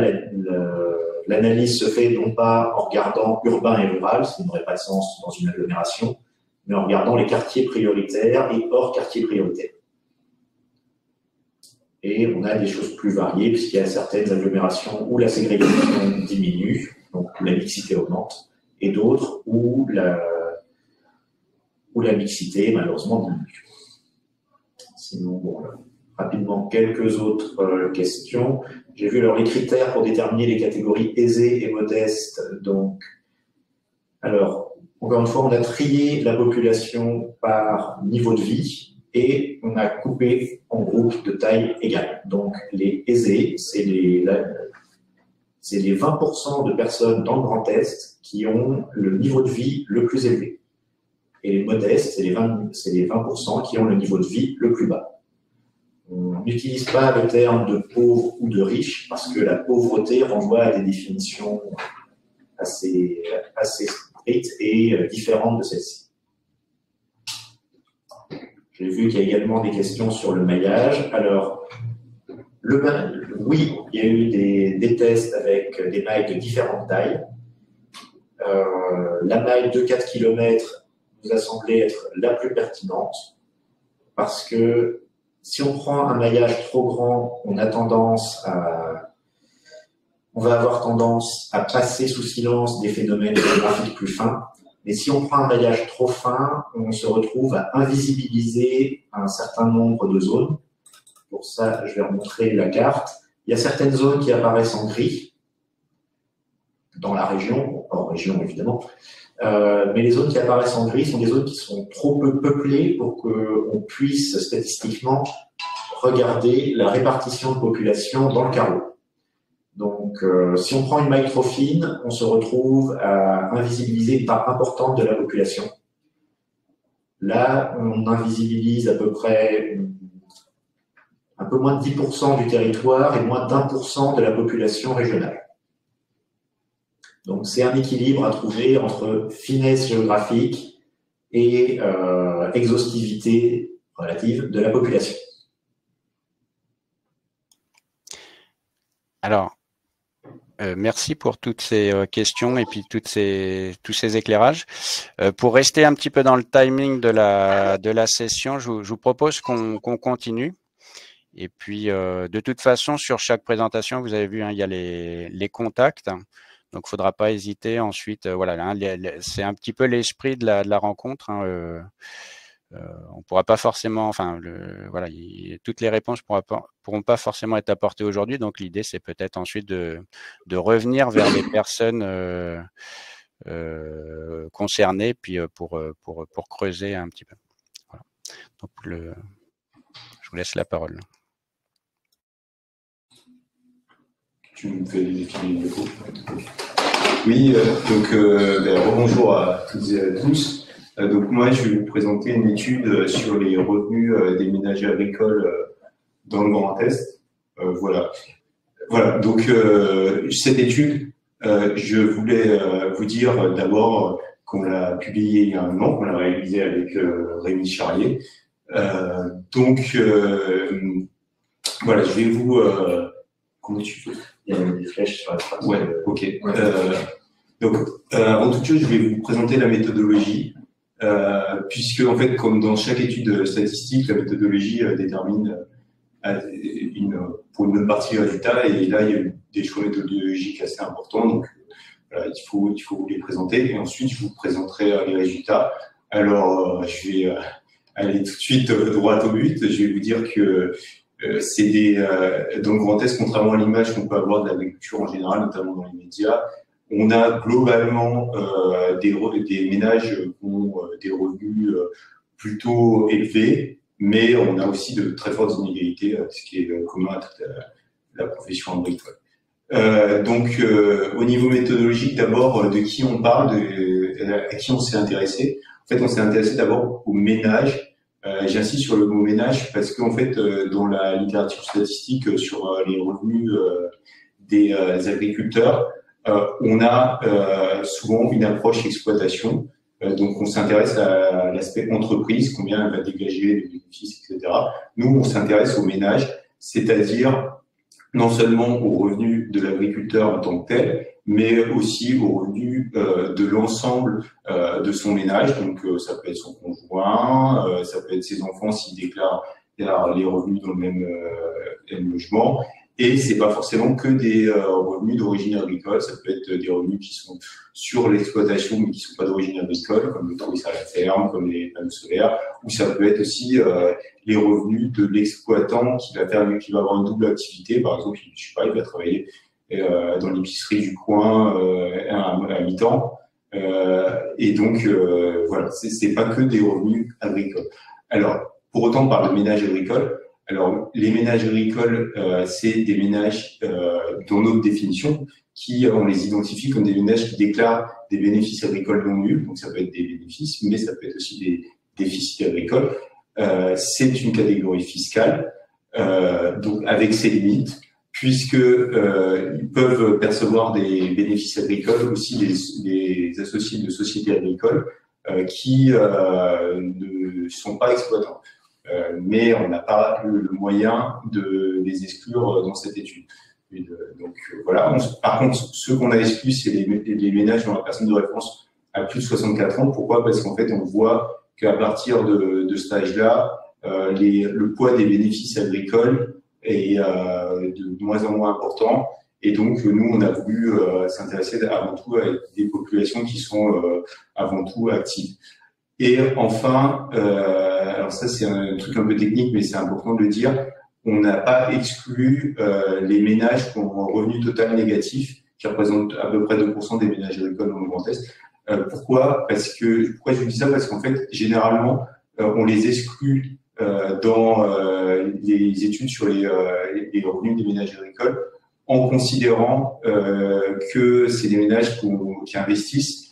l'analyse se fait non pas en regardant urbain et rural, ce qui n'aurait pas de sens dans une agglomération, mais en regardant les quartiers prioritaires et hors quartiers prioritaires. Et on a des choses plus variées, puisqu'il y a certaines agglomérations où la ségrégation diminue, donc où la mixité augmente, et d'autres où la mixité, malheureusement, diminue. Sinon, bon, rapidement, quelques autres questions. J'ai vu alors les critères pour déterminer les catégories aisées et modestes. Donc, alors, encore une fois, on a trié la population par niveau de vie et on a coupé en groupes de taille égale. Donc, les aisés, c'est les 20% de personnes dans le Grand Est qui ont le niveau de vie le plus élevé. Et les modestes, c'est les 20% qui ont le niveau de vie le plus bas. On n'utilise pas le terme de pauvre ou de riche parce que la pauvreté renvoie à des définitions assez strictes et différentes de celles-ci. J'ai vu qu'il y a également des questions sur le maillage. Alors, oui, il y a eu des tests avec des mailles de différentes tailles. La maille de 4 km nous a semblé être la plus pertinente parce que si on prend un maillage trop grand, on va avoir tendance à passer sous silence des phénomènes géographiques plus fins. Mais si on prend un maillage trop fin, on se retrouve à invisibiliser un certain nombre de zones. Pour ça, je vais remontrer la carte. Il y a certaines zones qui apparaissent en gris dans la région, hors région évidemment. Mais les zones qui apparaissent en gris sont des zones qui sont trop peu peuplées pour qu'on puisse statistiquement regarder la répartition de population dans le carreau. Donc, si on prend une maille trop fine, on se retrouve à invisibiliser une part importante de la population. Là, on invisibilise à peu près un peu moins de 10% du territoire et moins d'1% de la population régionale. Donc, c'est un équilibre à trouver entre finesse géographique et exhaustivité relative de la population. Alors, merci pour toutes ces questions et puis tous ces éclairages. Pour rester un petit peu dans le timing de la session, je vous propose qu'on continue. Et puis, de toute façon, sur chaque présentation, vous avez vu, il y a les contacts. Donc, il ne faudra pas hésiter ensuite. Voilà, c'est un petit peu l'esprit de la rencontre. On pourra pas forcément, voilà, toutes les réponses pourront pas forcément être apportées aujourd'hui. Donc, l'idée, c'est peut-être ensuite de revenir vers les personnes concernées, puis pour creuser un petit peu. Voilà. Donc, je vous laisse la parole. Tu me fais les définitions du coup. Oui, donc bonjour à toutes et à tous. Donc moi, je vais vous présenter une étude sur les revenus des ménages agricoles dans le Grand Est. Voilà. Donc cette étude, je voulais vous dire d'abord qu'on l'a publiée il y a un an, qu'on l'a réalisée avec Rémi Charlier. Donc, voilà, je vais vous... comment tu veux? Il y a des flèches sur la phrase. Ouais, ok. Donc, avant toute chose, je vais vous présenter la méthodologie, puisque, en fait, comme dans chaque étude statistique, la méthodologie détermine pour une bonne partie du résultat, et là, il y a des choix méthodologiques assez importants, donc il faut vous les présenter, et ensuite, je vous présenterai les résultats. Alors, je vais aller tout de suite droit au but. Je vais vous dire que c'est dans le Grand Est, contrairement à l'image qu'on peut avoir de l'agriculture en général, notamment dans les médias, on a globalement des ménages qui ont des revenus plutôt élevés, mais on a aussi de très fortes inégalités, ce qui est commun à toute la profession agricole. Donc, au niveau méthodologique, d'abord, de qui on parle, à qui on s'est intéressé. En fait, on s'est intéressé d'abord aux ménages. J'insiste sur le mot ménage parce qu'en fait, dans la littérature statistique sur les revenus des agriculteurs, on a souvent une approche exploitation. Donc, on s'intéresse à l'aspect entreprise, combien elle va dégager de bénéfices, etc. Nous, on s'intéresse aux ménages, c'est-à-dire non seulement aux revenus de l'agriculteur en tant que tel, mais aussi aux revenus de l'ensemble de son ménage. Donc, ça peut être son conjoint, ça peut être ses enfants s'ils déclarent les revenus dans le même logement. Et c'est pas forcément que des revenus d'origine agricole, ça peut être des revenus qui sont sur l'exploitation mais qui sont pas d'origine agricole, comme le service à la ferme, comme les panneaux solaires, ou ça peut être aussi les revenus de l'exploitant qui va avoir une double activité. Par exemple, je sais pas, il va travailler dans l'épicerie du coin à mi-temps, et donc voilà, c'est pas que des revenus agricoles. Alors, pour autant, on parle de ménages agricoles. Alors, les ménages agricoles, c'est des ménages, dans notre définition, qui, on les identifie comme des ménages qui déclarent des bénéfices agricoles non nuls. Donc, ça peut être des bénéfices, mais ça peut être aussi des déficits agricoles. C'est une catégorie fiscale, donc avec ses limites, puisque ils peuvent percevoir des bénéfices agricoles aussi des associés de sociétés agricoles qui ne sont pas exploitants. Mais on n'a pas le moyen de les exclure dans cette étude. Donc voilà. Par contre, ceux qu'on a exclus, c'est les ménages dont la personne de référence a plus de 64 ans. Pourquoi? Parce qu'en fait, on voit qu'à partir de cet âge-là, le poids des bénéfices agricoles est de moins en moins important. Et donc, nous, on a voulu s'intéresser avant tout à des populations qui sont avant tout actives. Et enfin, alors ça c'est un truc un peu technique, mais c'est important de le dire, on n'a pas exclu les ménages qui ont un revenu total négatif, qui représentent à peu près 2% des ménages agricoles dans le Grand Est. Pourquoi je vous dis ça? Parce qu'en fait, généralement, on les exclut dans les études sur les revenus des ménages agricoles, en considérant que c'est des ménages qui investissent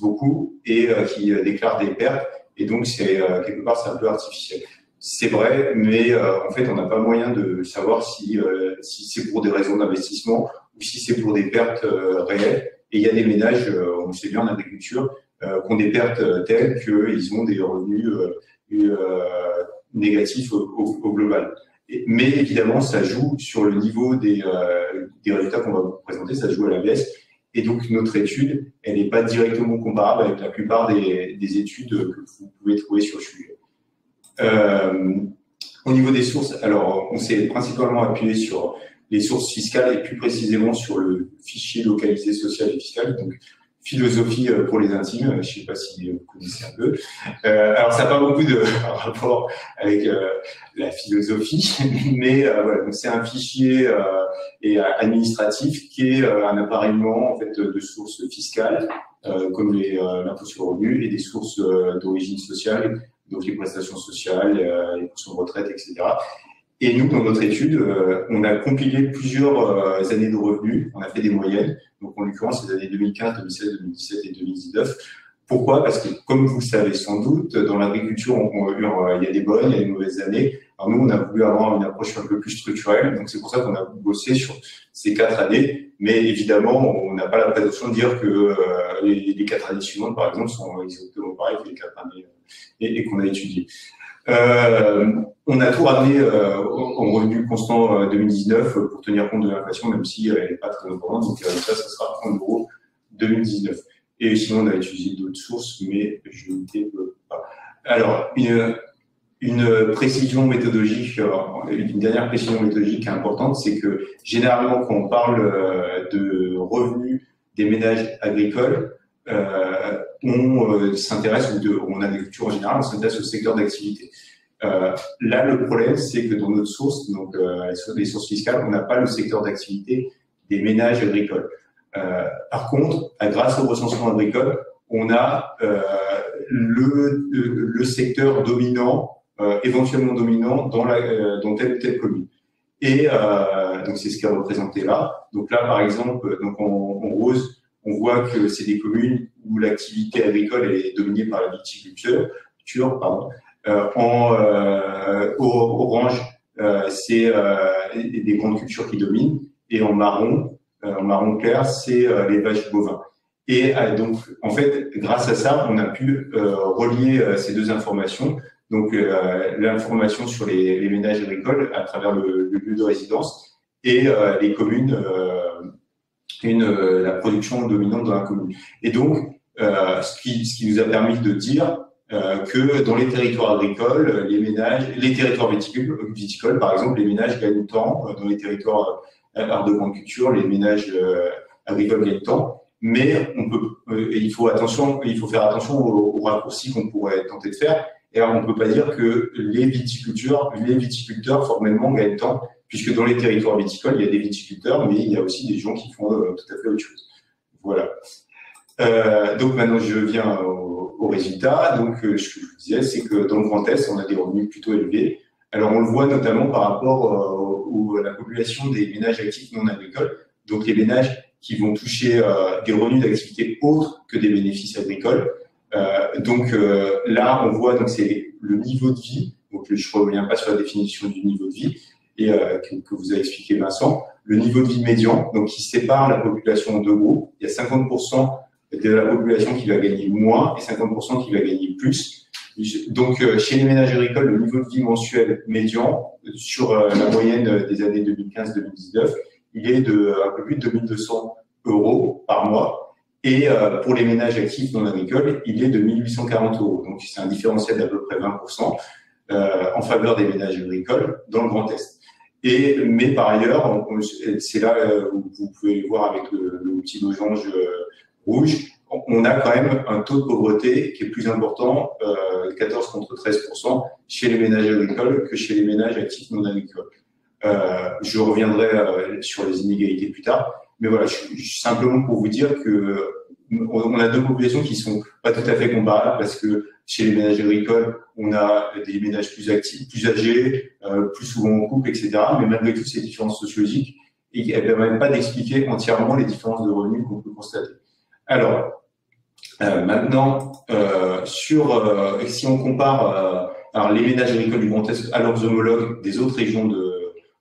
beaucoup et qui déclarent des pertes, et donc c'est quelque part c'est un peu artificiel. C'est vrai, mais en fait on n'a pas moyen de savoir si c'est pour des raisons d'investissement ou si c'est pour des pertes réelles. Et il y a des ménages, on le sait bien en agriculture, qui ont des pertes telles qu'ils ont des revenus négatifs au global. Mais évidemment, ça joue sur le niveau des résultats qu'on va vous présenter, ça joue à la baisse. Et donc, notre étude, elle n'est pas directement comparable avec la plupart des études que vous pouvez trouver sur le sujet. Au niveau des sources, alors, on s'est principalement appuyé sur les sources fiscales et plus précisément sur le fichier localisé social et fiscal, donc philosophie pour les intimes, je ne sais pas si vous connaissez un peu. Alors, ça n'a pas beaucoup de rapport avec la philosophie, mais voilà, donc c'est un fichier administratif qui est un appareillement en fait de sources fiscales comme l'impôt sur le revenu et des sources d'origine sociale, donc les prestations sociales, les pensions de retraite, etc. Et nous, dans notre étude, on a compilé plusieurs années de revenus, on a fait des moyennes, donc en l'occurrence les années 2015, 2016, 2017 et 2019. Pourquoi? Parce que, comme vous le savez sans doute, dans l'agriculture, il y a des bonnes, il y a des mauvaises années. Alors nous, on a voulu avoir une approche un peu plus structurelle, donc c'est pour ça qu'on a bossé sur ces 4 années. Mais évidemment, on n'a pas la prétention de dire que les 4 années suivantes, par exemple, sont exactement pareilles que les 4 années et qu'on a étudiées. On a tout ramené en revenu constant 2019 pour tenir compte de l'inflation, même si elle n'est pas très importante. Donc ça sera 30 euros 2019. Et sinon, on a utilisé d'autres sources, mais je ne développe pas. Alors, une précision méthodologique, une dernière précision méthodologique qui est importante, c'est que généralement, quand on parle de revenus des ménages agricoles, on s'intéresse, ou en agriculture en général, on s'intéresse au secteur d'activité. Là, le problème, c'est que dans notre source, donc les sources fiscales, on n'a pas le secteur d'activité des ménages agricoles. Par contre, grâce au recensement agricole, on a le secteur dominant, éventuellement dominant dans telle ou telle commune. Et donc c'est ce qui est représenté là. Donc là, par exemple, donc en rose, on voit que c'est des communes où l'activité agricole est dominée par la viticulture. En orange, c'est des grandes cultures qui dominent, et en marron clair, c'est l'élevage bovin. Et donc, en fait, grâce à ça, on a pu relier ces deux informations. Donc, l'information sur les ménages agricoles à travers le lieu de résidence et les communes, la production dominante dans la commune. Et donc, ce qui nous a permis de dire que dans les territoires agricoles, les territoires viticoles, par exemple, les ménages gagnent tant. Dans les territoires de grande culture, les ménages agricoles gagnent tant. Mais il faut faire attention aux raccourcis qu'on pourrait tenter de faire. Et alors, on ne peut pas dire que les viticulteurs formellement gagnent tant, puisque dans les territoires viticoles, il y a des viticulteurs, mais il y a aussi des gens qui font tout à fait autre chose. Voilà. Donc maintenant, je viens au résultat. Donc, ce que je vous disais, c'est que dans le Grand Est, on a des revenus plutôt élevés. Alors, on le voit notamment par rapport à la population des ménages actifs non agricoles. Donc, les ménages qui vont toucher des revenus d'activité autres que des bénéfices agricoles. Là, on voit, donc c'est le niveau de vie. Donc, je ne reviens pas sur la définition du niveau de vie et que vous a expliqué Vincent. Le niveau de vie médian, donc qui sépare la population en deux groupes. Il y a 50% de la population qui va gagner moins et 50% qui va gagner plus. Donc, chez les ménages agricoles, le niveau de vie mensuel médian sur la moyenne des années 2015-2019, il est de un peu plus de 2200 € par mois. Et pour les ménages actifs non agricoles, il est de 1840 €. Donc, c'est un différentiel d'à peu près 20% en faveur des ménages agricoles dans le Grand Est. Mais par ailleurs, c'est là où vous pouvez le voir avec le petit losange rouge, on a quand même un taux de pauvreté qui est plus important, 14 contre 13% chez les ménages agricoles que chez les ménages actifs non agricoles. Je reviendrai sur les inégalités plus tard, mais voilà, simplement pour vous dire que on a deux populations qui sont pas tout à fait comparables, parce que chez les ménages agricoles, on a des ménages plus actifs, plus âgés, plus souvent en couple, etc. Mais malgré toutes ces différences sociologiques, elles ne permettent pas d'expliquer entièrement les différences de revenus qu'on peut constater. Alors, maintenant, si on compare les ménages agricoles du Grand Est à leurs homologues des autres régions de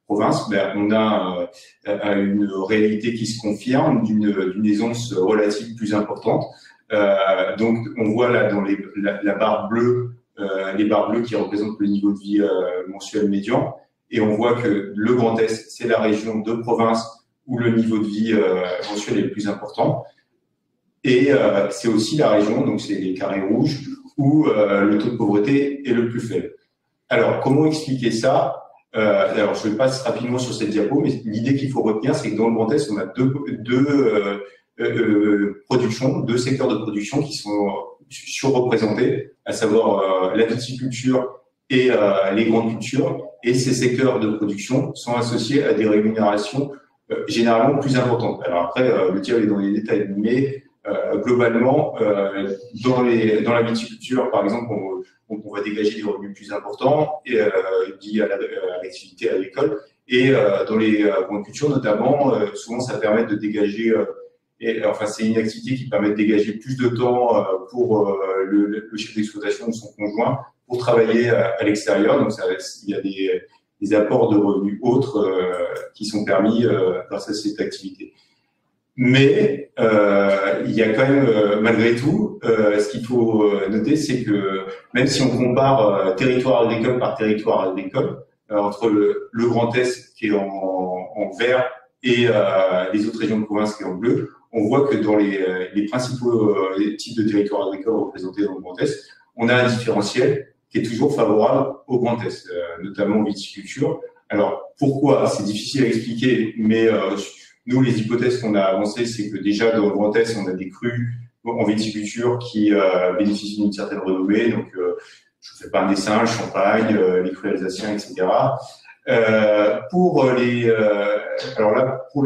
province, on a une réalité qui se confirme d'une aisance relative plus importante. Donc, on voit là dans la barre bleue, les barres bleues qui représentent le niveau de vie mensuel médian, et on voit que le Grand Est, c'est la région de province où le niveau de vie mensuel est le plus important. Et c'est aussi la région, donc c'est les carrés rouges, où le taux de pauvreté est le plus faible. Alors, comment expliquer ça? Alors, je passe rapidement sur cette diapo, mais l'idée qu'il faut retenir, c'est que dans le Grand Est, on a deux secteurs de production qui sont surreprésentés, à savoir la viticulture et les grandes cultures. Et ces secteurs de production sont associés à des rémunérations généralement plus importantes. Alors après, le diable est dans les détails, mais globalement, dans la viticulture, par exemple, on va dégager des revenus plus importants liés à l'activité agricole. Et dans les grandes cultures, notamment, souvent, ça permet de dégager, c'est une activité qui permet de dégager plus de temps pour le chef d'exploitation ou son conjoint pour travailler à l'extérieur. Donc, il y a des apports de revenus autres qui sont permis grâce à cette activité. Mais il y a quand même, malgré tout, ce qu'il faut noter, c'est que même si on compare territoire agricole par territoire agricole, entre le Grand Est qui est en vert et les autres régions de province qui est en bleu, on voit que dans les principaux types de territoires agricoles représentés dans le Grand Est, on a un différentiel qui est toujours favorable au Grand Est, notamment en viticulture. Alors, pourquoi? C'est difficile à expliquer, mais nous, les hypothèses qu'on a avancées, c'est que déjà dans le Grand Est, on a des crus en viticulture qui bénéficient d'une certaine renommée. Donc, je ne fais pas un dessin, le Champagne, les crus alsaciens, etc. Pour les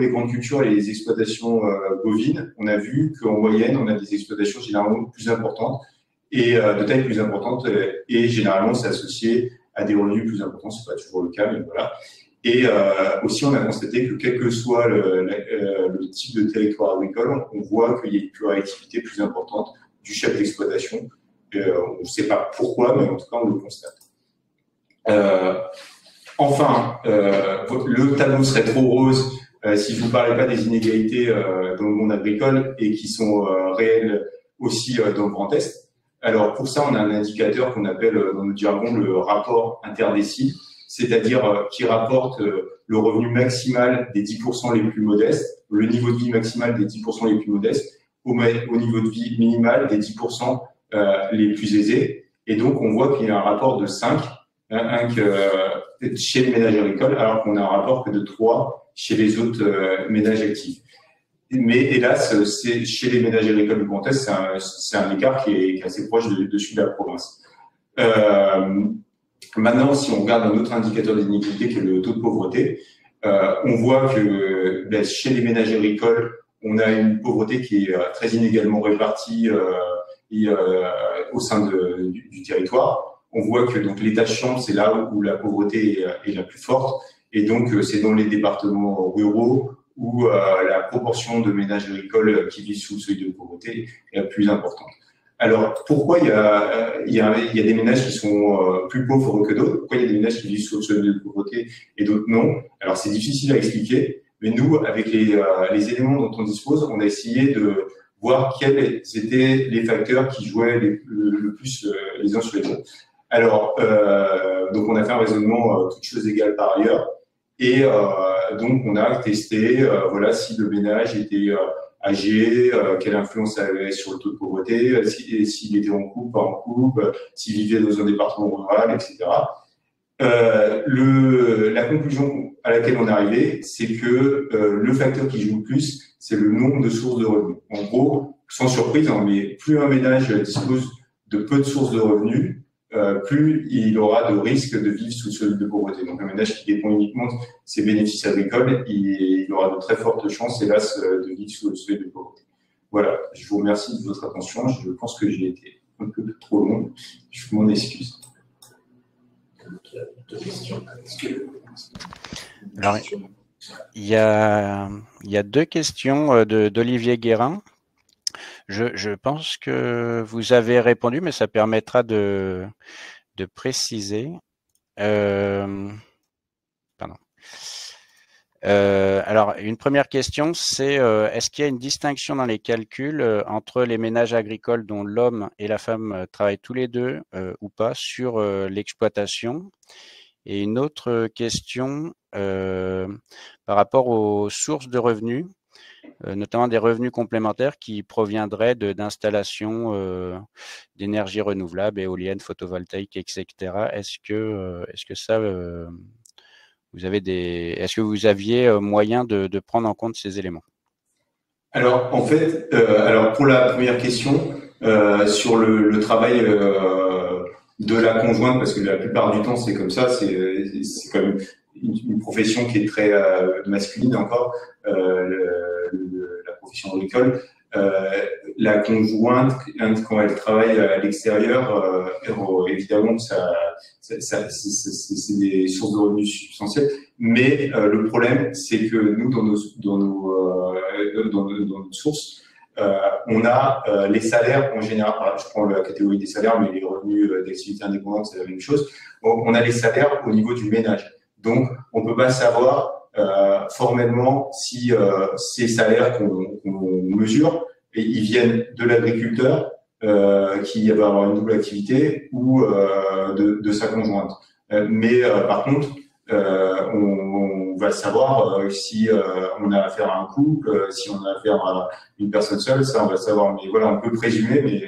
grandes cultures et les exploitations bovines, on a vu qu'en moyenne, on a des exploitations généralement plus importantes et de taille plus importante, et généralement c'est associé à des revenus plus importants. C'est pas toujours le cas, mais voilà. Et aussi, on a constaté que quel que soit le type de territoire agricole, on voit qu'il y a une pluriactivité plus importante du chef d'exploitation. On ne sait pas pourquoi, mais en tout cas, on le constate. Enfin, le tableau serait trop rose si je vous parlais pas des inégalités dans le monde agricole et qui sont réelles aussi dans le Grand Est. Alors pour ça, on a un indicateur qu'on appelle dans notre jargon le rapport interdécile, c'est-à-dire qui rapporte le revenu maximal des 10% les plus modestes, le niveau de vie maximal des 10% les plus modestes, au niveau de vie minimal des 10% les plus aisés. Et donc, on voit qu'il y a un rapport de 5 chez les ménages agricoles, alors qu'on a un rapport que de 3 chez les autres ménages actifs. Mais hélas, c'est chez les ménages agricoles du Grand Est, c'est un écart qui est assez proche de celui de la province. Maintenant, si on regarde un autre indicateur d'inégalité qui est le taux de pauvreté, on voit que chez les ménages agricoles, on a une pauvreté qui est très inégalement répartie au sein du territoire. On voit que donc les tâches chambres, c'est là où la pauvreté est la plus forte, et donc c'est dans les départements ruraux où la proportion de ménages agricoles qui vivent sous le seuil de pauvreté est la plus importante. Alors, pourquoi il y a des ménages qui sont plus pauvres que d'autres? Pourquoi il y a des ménages qui vivent sous le seuil de pauvreté et d'autres non? Alors, c'est difficile à expliquer, mais nous, avec les éléments dont on dispose, on a essayé de voir quels étaient les facteurs qui jouaient le plus les uns sur les autres. Alors, donc on a fait un raisonnement toutes choses égales par ailleurs, et donc on a testé, voilà, si le ménage était âgé, quelle influence ça avait sur le taux de pauvreté, s'il était en couple, pas en couple, s'il vivait dans un département rural, etc. La conclusion à laquelle on est arrivé, c'est que le facteur qui joue le plus, c'est le nombre de sources de revenus. En gros, sans surprise, hein, mais plus un ménage dispose de peu de sources de revenus, plus il aura de risques de vivre sous le seuil de pauvreté. Donc un ménage qui dépend uniquement de ses bénéfices agricoles, il aura de très fortes chances, hélas, de vivre sous le seuil de pauvreté. Voilà, je vous remercie de votre attention. Je pense que j'ai été un peu trop long. Je m'en excuse. Deux questions. Alors, il y a deux questions d'Olivier Guérin. Je pense que vous avez répondu, mais ça permettra de préciser. Pardon. Alors, une première question, c'est est-ce qu'il y a une distinction dans les calculs entre les ménages agricoles dont l'homme et la femme travaillent tous les deux ou pas sur l'exploitation? Et une autre question par rapport aux sources de revenus, notamment des revenus complémentaires qui proviendraient d'installations d'énergie renouvelable, éoliennes, photovoltaïques, etc. Est-ce que ça, est-ce que vous aviez moyen de prendre en compte ces éléments? Alors, en fait, alors pour la première question, sur le travail de la conjointe, parce que la plupart du temps c'est comme ça, c'est quand même une profession qui est très masculine encore, la profession agricole. La conjointe, quand elle travaille à l'extérieur, évidemment, c'est des sources de revenus substantielles. Mais le problème, c'est que nous, dans notre source, on a les salaires en général. Je prends la catégorie des salaires, mais les revenus d'activité indépendante, c'est la même chose. On a les salaires au niveau du ménage. Donc, on peut pas savoir formellement si ces salaires qu'on mesure, et ils viennent de l'agriculteur qui va avoir une double activité ou de sa conjointe. Mais par contre, on va savoir si on a affaire à un couple, si on a affaire à une personne seule, ça on va savoir. Mais voilà, on peut présumer, mais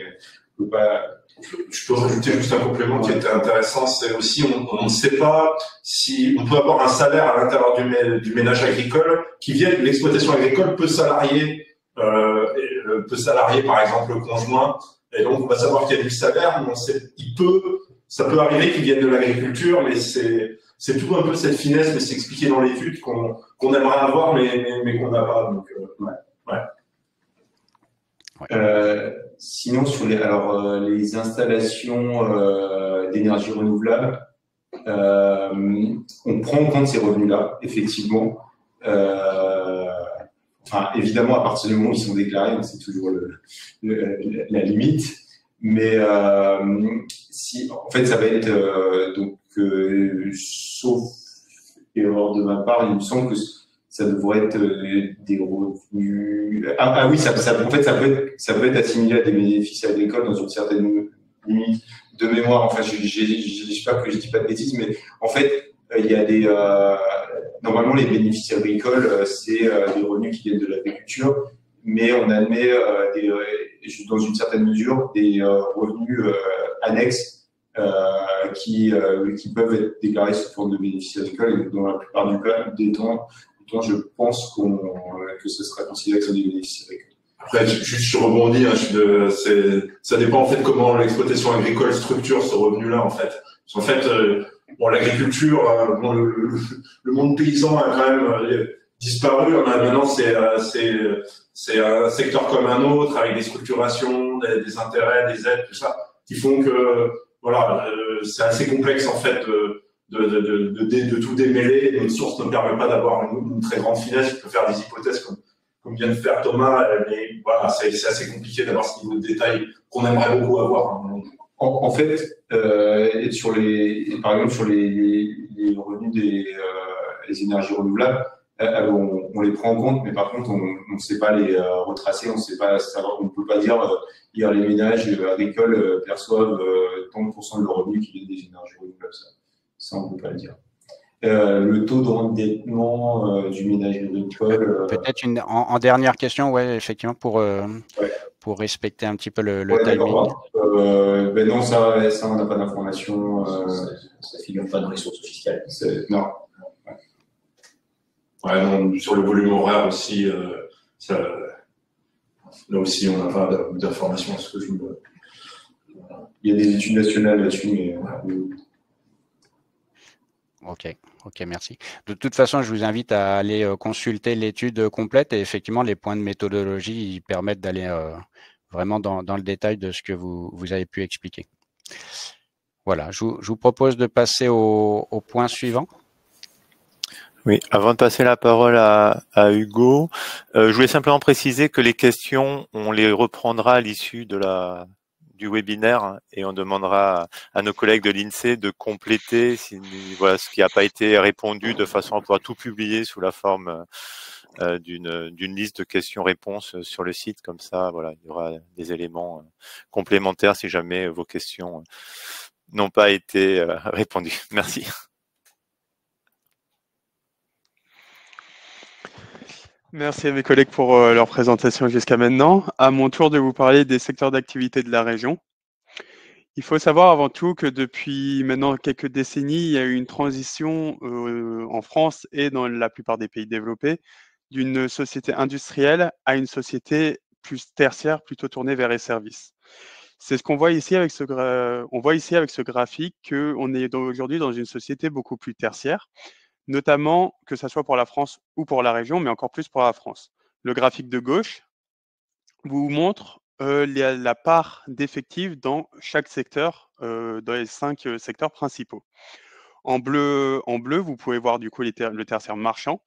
on peut pas. Je peux rajouter juste un complément qui était intéressant, c'est aussi on ne sait pas si on peut avoir un salaire à l'intérieur du ménage agricole qui vient de l'exploitation agricole, peut salarier par exemple le conjoint, et donc on va savoir qu'il y a du salaire, mais ça peut arriver qu'il vienne de l'agriculture, mais c'est tout un peu cette finesse, mais c'est expliqué dans l'étude qu'on aimerait avoir, mais qu'on n'a pas. Donc, Sinon, sur les installations d'énergie renouvelable, on prend en compte ces revenus-là, effectivement. Évidemment, à partir du moment où ils sont déclarés, c'est toujours la limite. Mais en fait, ça va être sauf erreur de ma part, il me semble que ça devrait être des revenus. Oui, en fait, ça peut être assimilé à des bénéfices agricoles dans une certaine limite de mémoire. Enfin, j'espère que je dis pas de bêtises, mais en fait, il y a normalement, les bénéfices agricoles, c'est des revenus qui viennent de l'agriculture, mais on admet dans une certaine mesure des revenus annexes qui peuvent être déclarés sous forme de bénéfices agricoles, et dans la plupart des temps, je pense que ce sera considéré comme des bénéfices agricoles. Après, je rebondis, ça dépend en fait comment l'exploitation agricole structure ce revenu-là en fait. En fait, l'agriculture, le monde paysan a quand même disparu. Maintenant, c'est un secteur comme un autre, avec des structurations, des intérêts, des aides, tout ça, qui font que c'est assez complexe en fait de tout démêler. Notre source ne permet pas d'avoir une très grande finesse. Je peux faire des hypothèses comme vient de faire Thomas, mais voilà, c'est assez compliqué d'avoir ce niveau de détail qu'on aimerait beaucoup avoir. En fait, par exemple sur les revenus des énergies renouvelables, on les prend en compte, mais par contre on ne sait pas les retracer, on ne peut pas dire hier les ménages agricoles perçoivent tant de pourcents de leurs revenus qui viennent des énergies renouvelables. Ça on ne peut pas le dire. Le taux d'endettement du ménage agricole. Peut-être en dernière question, ouais, effectivement, pour respecter un petit peu le timing. Non, ça on n'a pas d'informations. Ça ne figure pas dans les sources fiscales. Non. Non, sur le volume horaire aussi, là aussi on n'a pas d'informations. Il y a des études nationales là-dessus, mais. Ok, merci. De toute façon, je vous invite à aller consulter l'étude complète, et effectivement, les points de méthodologie ils permettent d'aller vraiment dans le détail de ce que vous avez pu expliquer. Voilà, je vous propose de passer au point suivant. Oui, avant de passer la parole à Hugo, je voulais simplement préciser que les questions, on les reprendra à l'issue du webinaire, et on demandera à nos collègues de l'INSEE de compléter ce qui n'a pas été répondu, de façon à pouvoir tout publier sous la forme d'une liste de questions-réponses sur le site. Comme ça, il y aura des éléments complémentaires si jamais vos questions n'ont pas été répondues. Merci. Merci à mes collègues pour leur présentation jusqu'à maintenant. À mon tour de vous parler des secteurs d'activité de la région. Il faut savoir avant tout que depuis maintenant quelques décennies, il y a eu une transition en France et dans la plupart des pays développés d'une société industrielle à une société plus tertiaire, plutôt tournée vers les services. C'est ce qu'on voit ici avec ce graphique, qu'on est aujourd'hui dans une société beaucoup plus tertiaire, notamment que ce soit pour la France ou pour la région, mais encore plus pour la France. Le graphique de gauche vous montre la part d'effectifs dans chaque secteur, dans les 5 secteurs principaux. En bleu, vous pouvez voir du coup le tertiaire marchand,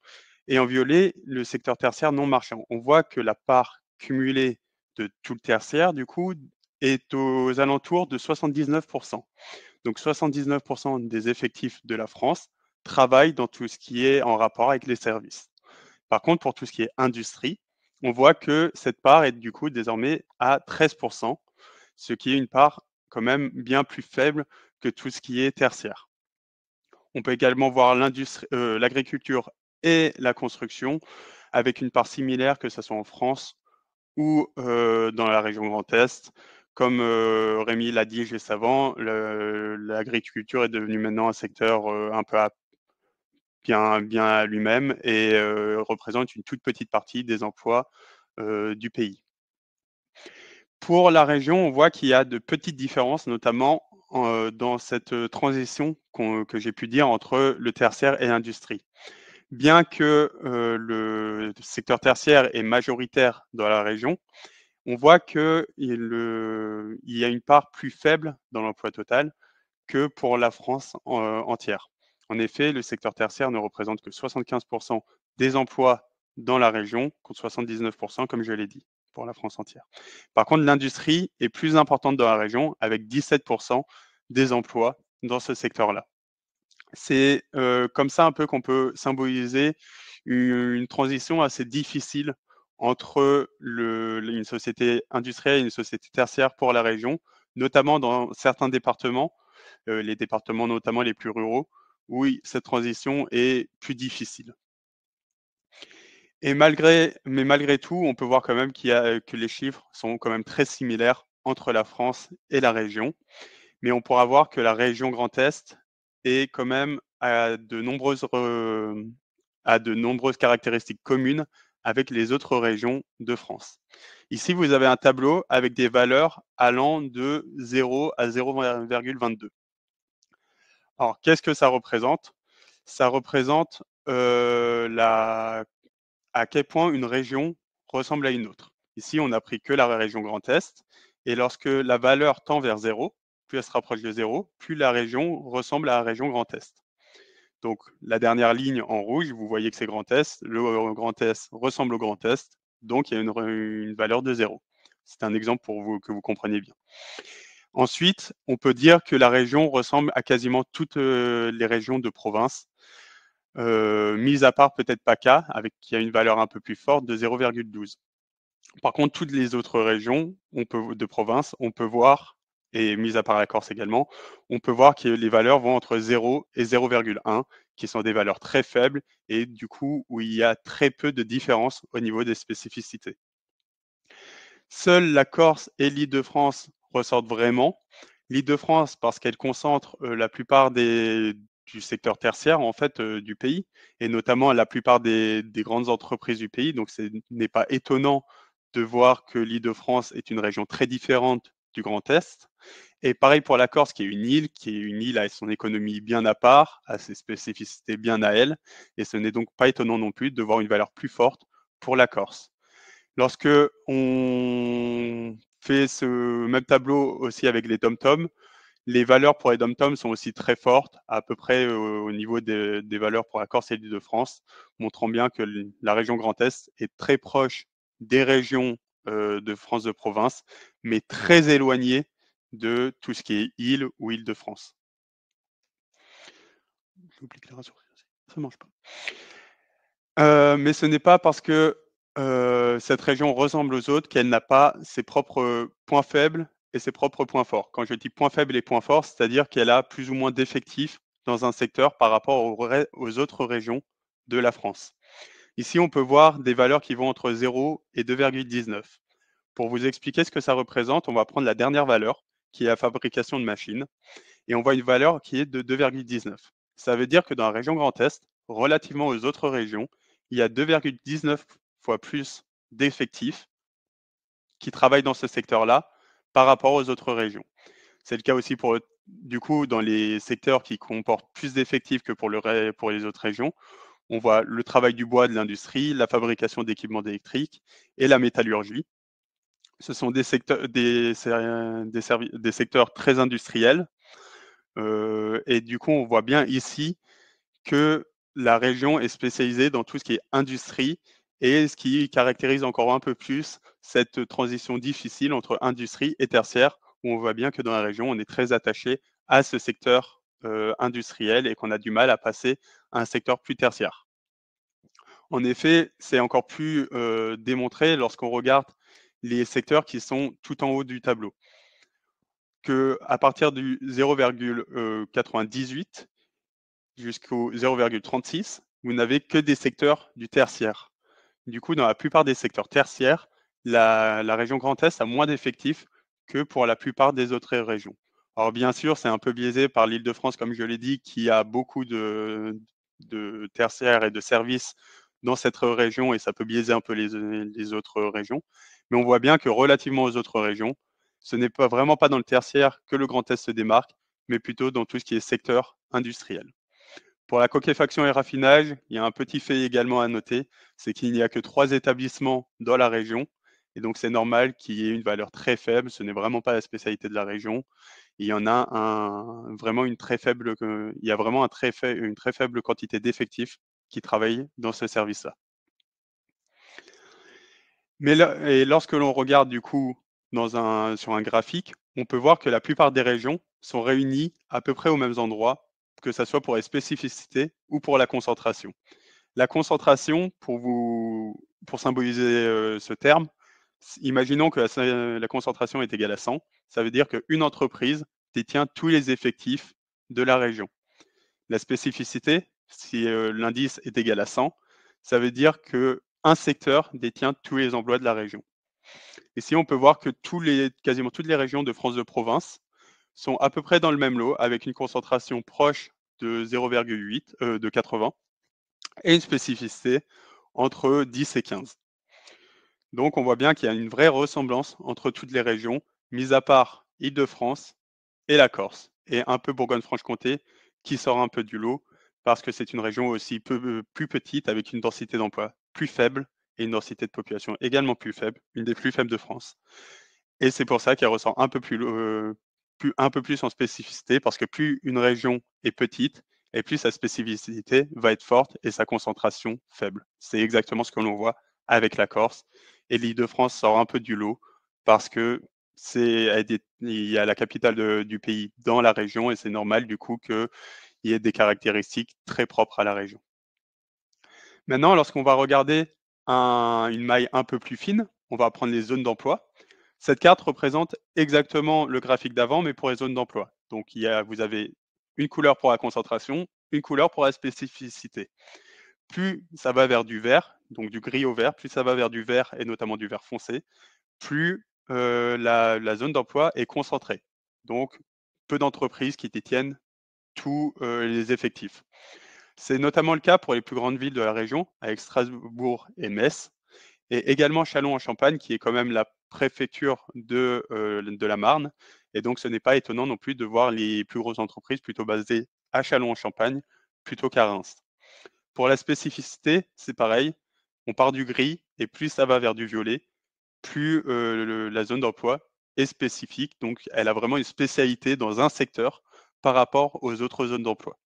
et en violet, le secteur tertiaire non marchand. On voit que la part cumulée de tout le tertiaire, du coup, est aux alentours de 79%. Donc 79% des effectifs de la France travaillent dans tout ce qui est en rapport avec les services. Par contre, pour tout ce qui est industrie, on voit que cette part est du coup désormais à 13%, ce qui est une part quand même bien plus faible que tout ce qui est tertiaire. On peut également voir l'agriculture et la construction avec une part similaire, que ce soit en France ou dans la région Grand Est. Comme Rémi l'a dit juste avant, l'agriculture est devenue maintenant un secteur un peu bien à lui-même et représente une toute petite partie des emplois du pays. Pour la région, on voit qu'il y a de petites différences, notamment dans cette transition que j'ai pu dire entre le tertiaire et l'industrie. Bien que le secteur tertiaire est majoritaire dans la région, on voit qu'il y a une part plus faible dans l'emploi total que pour la France entière. En effet, le secteur tertiaire ne représente que 75% des emplois dans la région, contre 79%, comme je l'ai dit, pour la France entière. Par contre, l'industrie est plus importante dans la région, avec 17% des emplois dans ce secteur-là. C'est comme ça un peu qu'on peut symboliser une transition assez difficile entre une société industrielle et une société tertiaire pour la région, notamment dans certains départements, les départements notamment les plus ruraux, où cette transition est plus difficile. Mais malgré tout, on peut voir quand même que les chiffres sont quand même très similaires entre la France et la région. Mais on pourra voir que la région Grand Est est quand même à de nombreuses caractéristiques communes avec les autres régions de France. Ici, vous avez un tableau avec des valeurs allant de 0 à 0,22. Alors, qu'est-ce que ça représente? Ça représente à quel point une région ressemble à une autre. Ici, on n'a pris que la région Grand Est, et lorsque la valeur tend vers 0, plus elle se rapproche de 0, plus la région ressemble à la région Grand Est. Donc, la dernière ligne en rouge, vous voyez que c'est Grand Est, le Grand Est ressemble au Grand Est, donc il y a une valeur de 0. C'est un exemple pour vous que vous compreniez bien. Ensuite, on peut dire que la région ressemble à quasiment toutes les régions de province, mis à part peut-être PACA, qui a une valeur un peu plus forte de 0,12. Par contre, toutes les autres régions de province, on peut voir, et mis à part la Corse également, on peut voir que les valeurs vont entre 0 et 0,1, qui sont des valeurs très faibles, et du coup, où il y a très peu de différence au niveau des spécificités. Seules la Corse et l'Île-de-France ressortent vraiment. L'Île-de-France, parce qu'elle concentre la plupart du secteur tertiaire en fait du pays, et notamment la plupart des grandes entreprises du pays. Donc, ce n'est pas étonnant de voir que l'Île-de-France est une région très différente du Grand Est. Et pareil pour la Corse, qui est une île à son économie bien à part, à ses spécificités bien à elle. Et ce n'est donc pas étonnant non plus de voir une valeur plus forte pour la Corse. Lorsque on fait ce même tableau aussi avec les dom-toms, les valeurs pour les dom-toms sont aussi très fortes, à peu près au niveau des valeurs pour la Corse et l'Île-de-France, montrant bien que la région Grand Est est très proche des régions de France de province, mais très éloignée de tout ce qui est île ou Île-de-France. J'oublie que ça ne marche pas. Mais ce n'est pas parce que cette région ressemble aux autres qu'elle n'a pas ses propres points faibles et ses propres points forts. Quand je dis points faibles et points forts, c'est-à-dire qu'elle a plus ou moins d'effectifs dans un secteur par rapport aux autres régions de la France. Ici, on peut voir des valeurs qui vont entre 0 et 2,19. Pour vous expliquer ce que ça représente, on va prendre la dernière valeur, qui est la fabrication de machines, et on voit une valeur qui est de 2,19. Ça veut dire que dans la région Grand Est, relativement aux autres régions, il y a 2,19 fois plus d'effectifs qui travaillent dans ce secteur-là par rapport aux autres régions. C'est le cas aussi du coup, dans les secteurs qui comportent plus d'effectifs que pour les autres régions. On voit le travail du bois, de l'industrie, la fabrication d'équipements électriques et la métallurgie. Ce sont des secteurs très industriels. Et du coup, on voit bien ici que la région est spécialisée dans tout ce qui est industrie et ce qui caractérise encore un peu plus cette transition difficile entre industrie et tertiaire, où on voit bien que dans la région, on est très attaché à ce secteur industriel et qu'on a du mal à passer à un secteur plus tertiaire. En effet, c'est encore plus démontré lorsqu'on regarde les secteurs qui sont tout en haut du tableau. Qu'à partir du 0,98 jusqu'au 0,36, vous n'avez que des secteurs du tertiaire. Du coup, dans la plupart des secteurs tertiaires, la région Grand Est a moins d'effectifs que pour la plupart des autres régions. Alors bien sûr, c'est un peu biaisé par l'Île-de-France, comme je l'ai dit, qui a beaucoup de tertiaires et de services dans cette région et ça peut biaiser un peu les autres régions. Mais on voit bien que relativement aux autres régions, ce n'est vraiment pas dans le tertiaire que le Grand Est se démarque, mais plutôt dans tout ce qui est secteur industriel. Pour la coquefaction et raffinage, il y a un petit fait également à noter, c'est qu'il n'y a que 3 établissements dans la région, et donc c'est normal qu'il y ait une valeur très faible, ce n'est vraiment pas la spécialité de la région. Il y en a vraiment une très faible, il y a vraiment une très faible quantité d'effectifs qui travaillent dans ce service-là. Mais et lorsque l'on regarde du coup sur un graphique, on peut voir que la plupart des régions sont réunies à peu près aux mêmes endroits, que ce soit pour les spécificités ou pour la concentration. La concentration, pour symboliser ce terme, imaginons que la concentration est égale à 100, ça veut dire qu'une entreprise détient tous les effectifs de la région. La spécificité, si l'indice est égal à 100, ça veut dire qu'un secteur détient tous les emplois de la région. Ici, on peut voir que quasiment toutes les régions de France de province sont à peu près dans le même lot, avec une concentration proche de 0,8, de 80, et une spécificité entre 10 et 15. Donc, on voit bien qu'il y a une vraie ressemblance entre toutes les régions, mis à part Île-de-France et la Corse, et un peu Bourgogne-Franche-Comté, qui sort un peu du lot, parce que c'est une région aussi plus petite, avec une densité d'emploi plus faible, et une densité de population également plus faible, une des plus faibles de France. Et c'est pour ça qu'elle ressort un peu plus en spécificité, parce que plus une région est petite, et plus sa spécificité va être forte et sa concentration faible. C'est exactement ce que l'on voit avec la Corse. Et l'Île-de-France sort un peu du lot, parce que il y a la capitale du pays dans la région, et c'est normal du coup qu'il y ait des caractéristiques très propres à la région. Maintenant, lorsqu'on va regarder une maille un peu plus fine, on va prendre les zones d'emploi. Cette carte représente exactement le graphique d'avant, mais pour les zones d'emploi. Donc, vous avez une couleur pour la concentration, une couleur pour la spécificité. Plus ça va vers du vert, donc du gris au vert, plus ça va vers du vert et notamment du vert foncé, plus la zone d'emploi est concentrée. Donc, peu d'entreprises qui détiennent tous les effectifs. C'est notamment le cas pour les plus grandes villes de la région, avec Strasbourg et Metz, et également Châlons-en-Champagne, qui est quand même la préfecture de la Marne. Et donc, ce n'est pas étonnant non plus de voir les plus grosses entreprises plutôt basées à Châlons-en-Champagne plutôt qu'à Reims. Pour la spécificité, c'est pareil. On part du gris et plus ça va vers du violet, plus la zone d'emploi est spécifique. Donc, elle a vraiment une spécialité dans un secteur par rapport aux autres zones d'emploi.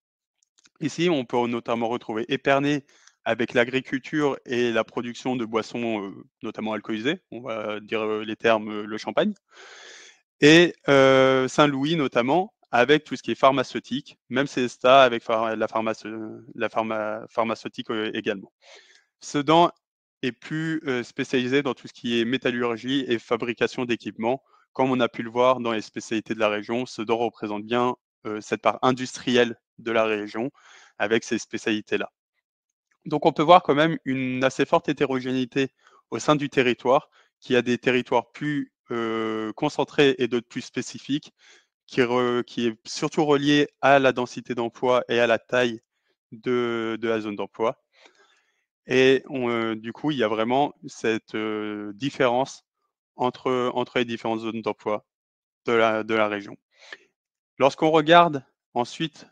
Ici, on peut notamment retrouver Épernay avec l'agriculture et la production de boissons, notamment alcoolisées, on va dire les termes le champagne, et Saint-Louis notamment avec tout ce qui est pharmaceutique, même Célestat avec la pharmaceutique également. Sedan est plus spécialisé dans tout ce qui est métallurgie et fabrication d'équipements, comme on a pu le voir dans les spécialités de la région. Sedan représente bien cette part industrielle de la région avec ces spécialités-là. Donc on peut voir quand même une assez forte hétérogénéité au sein du territoire, qui a des territoires plus concentrés et d'autres plus spécifiques, qui est surtout relié à la densité d'emploi et à la taille de la zone d'emploi. Et du coup, il y a vraiment cette différence entre les différentes zones d'emploi de la région. Lorsqu'on regarde ensuite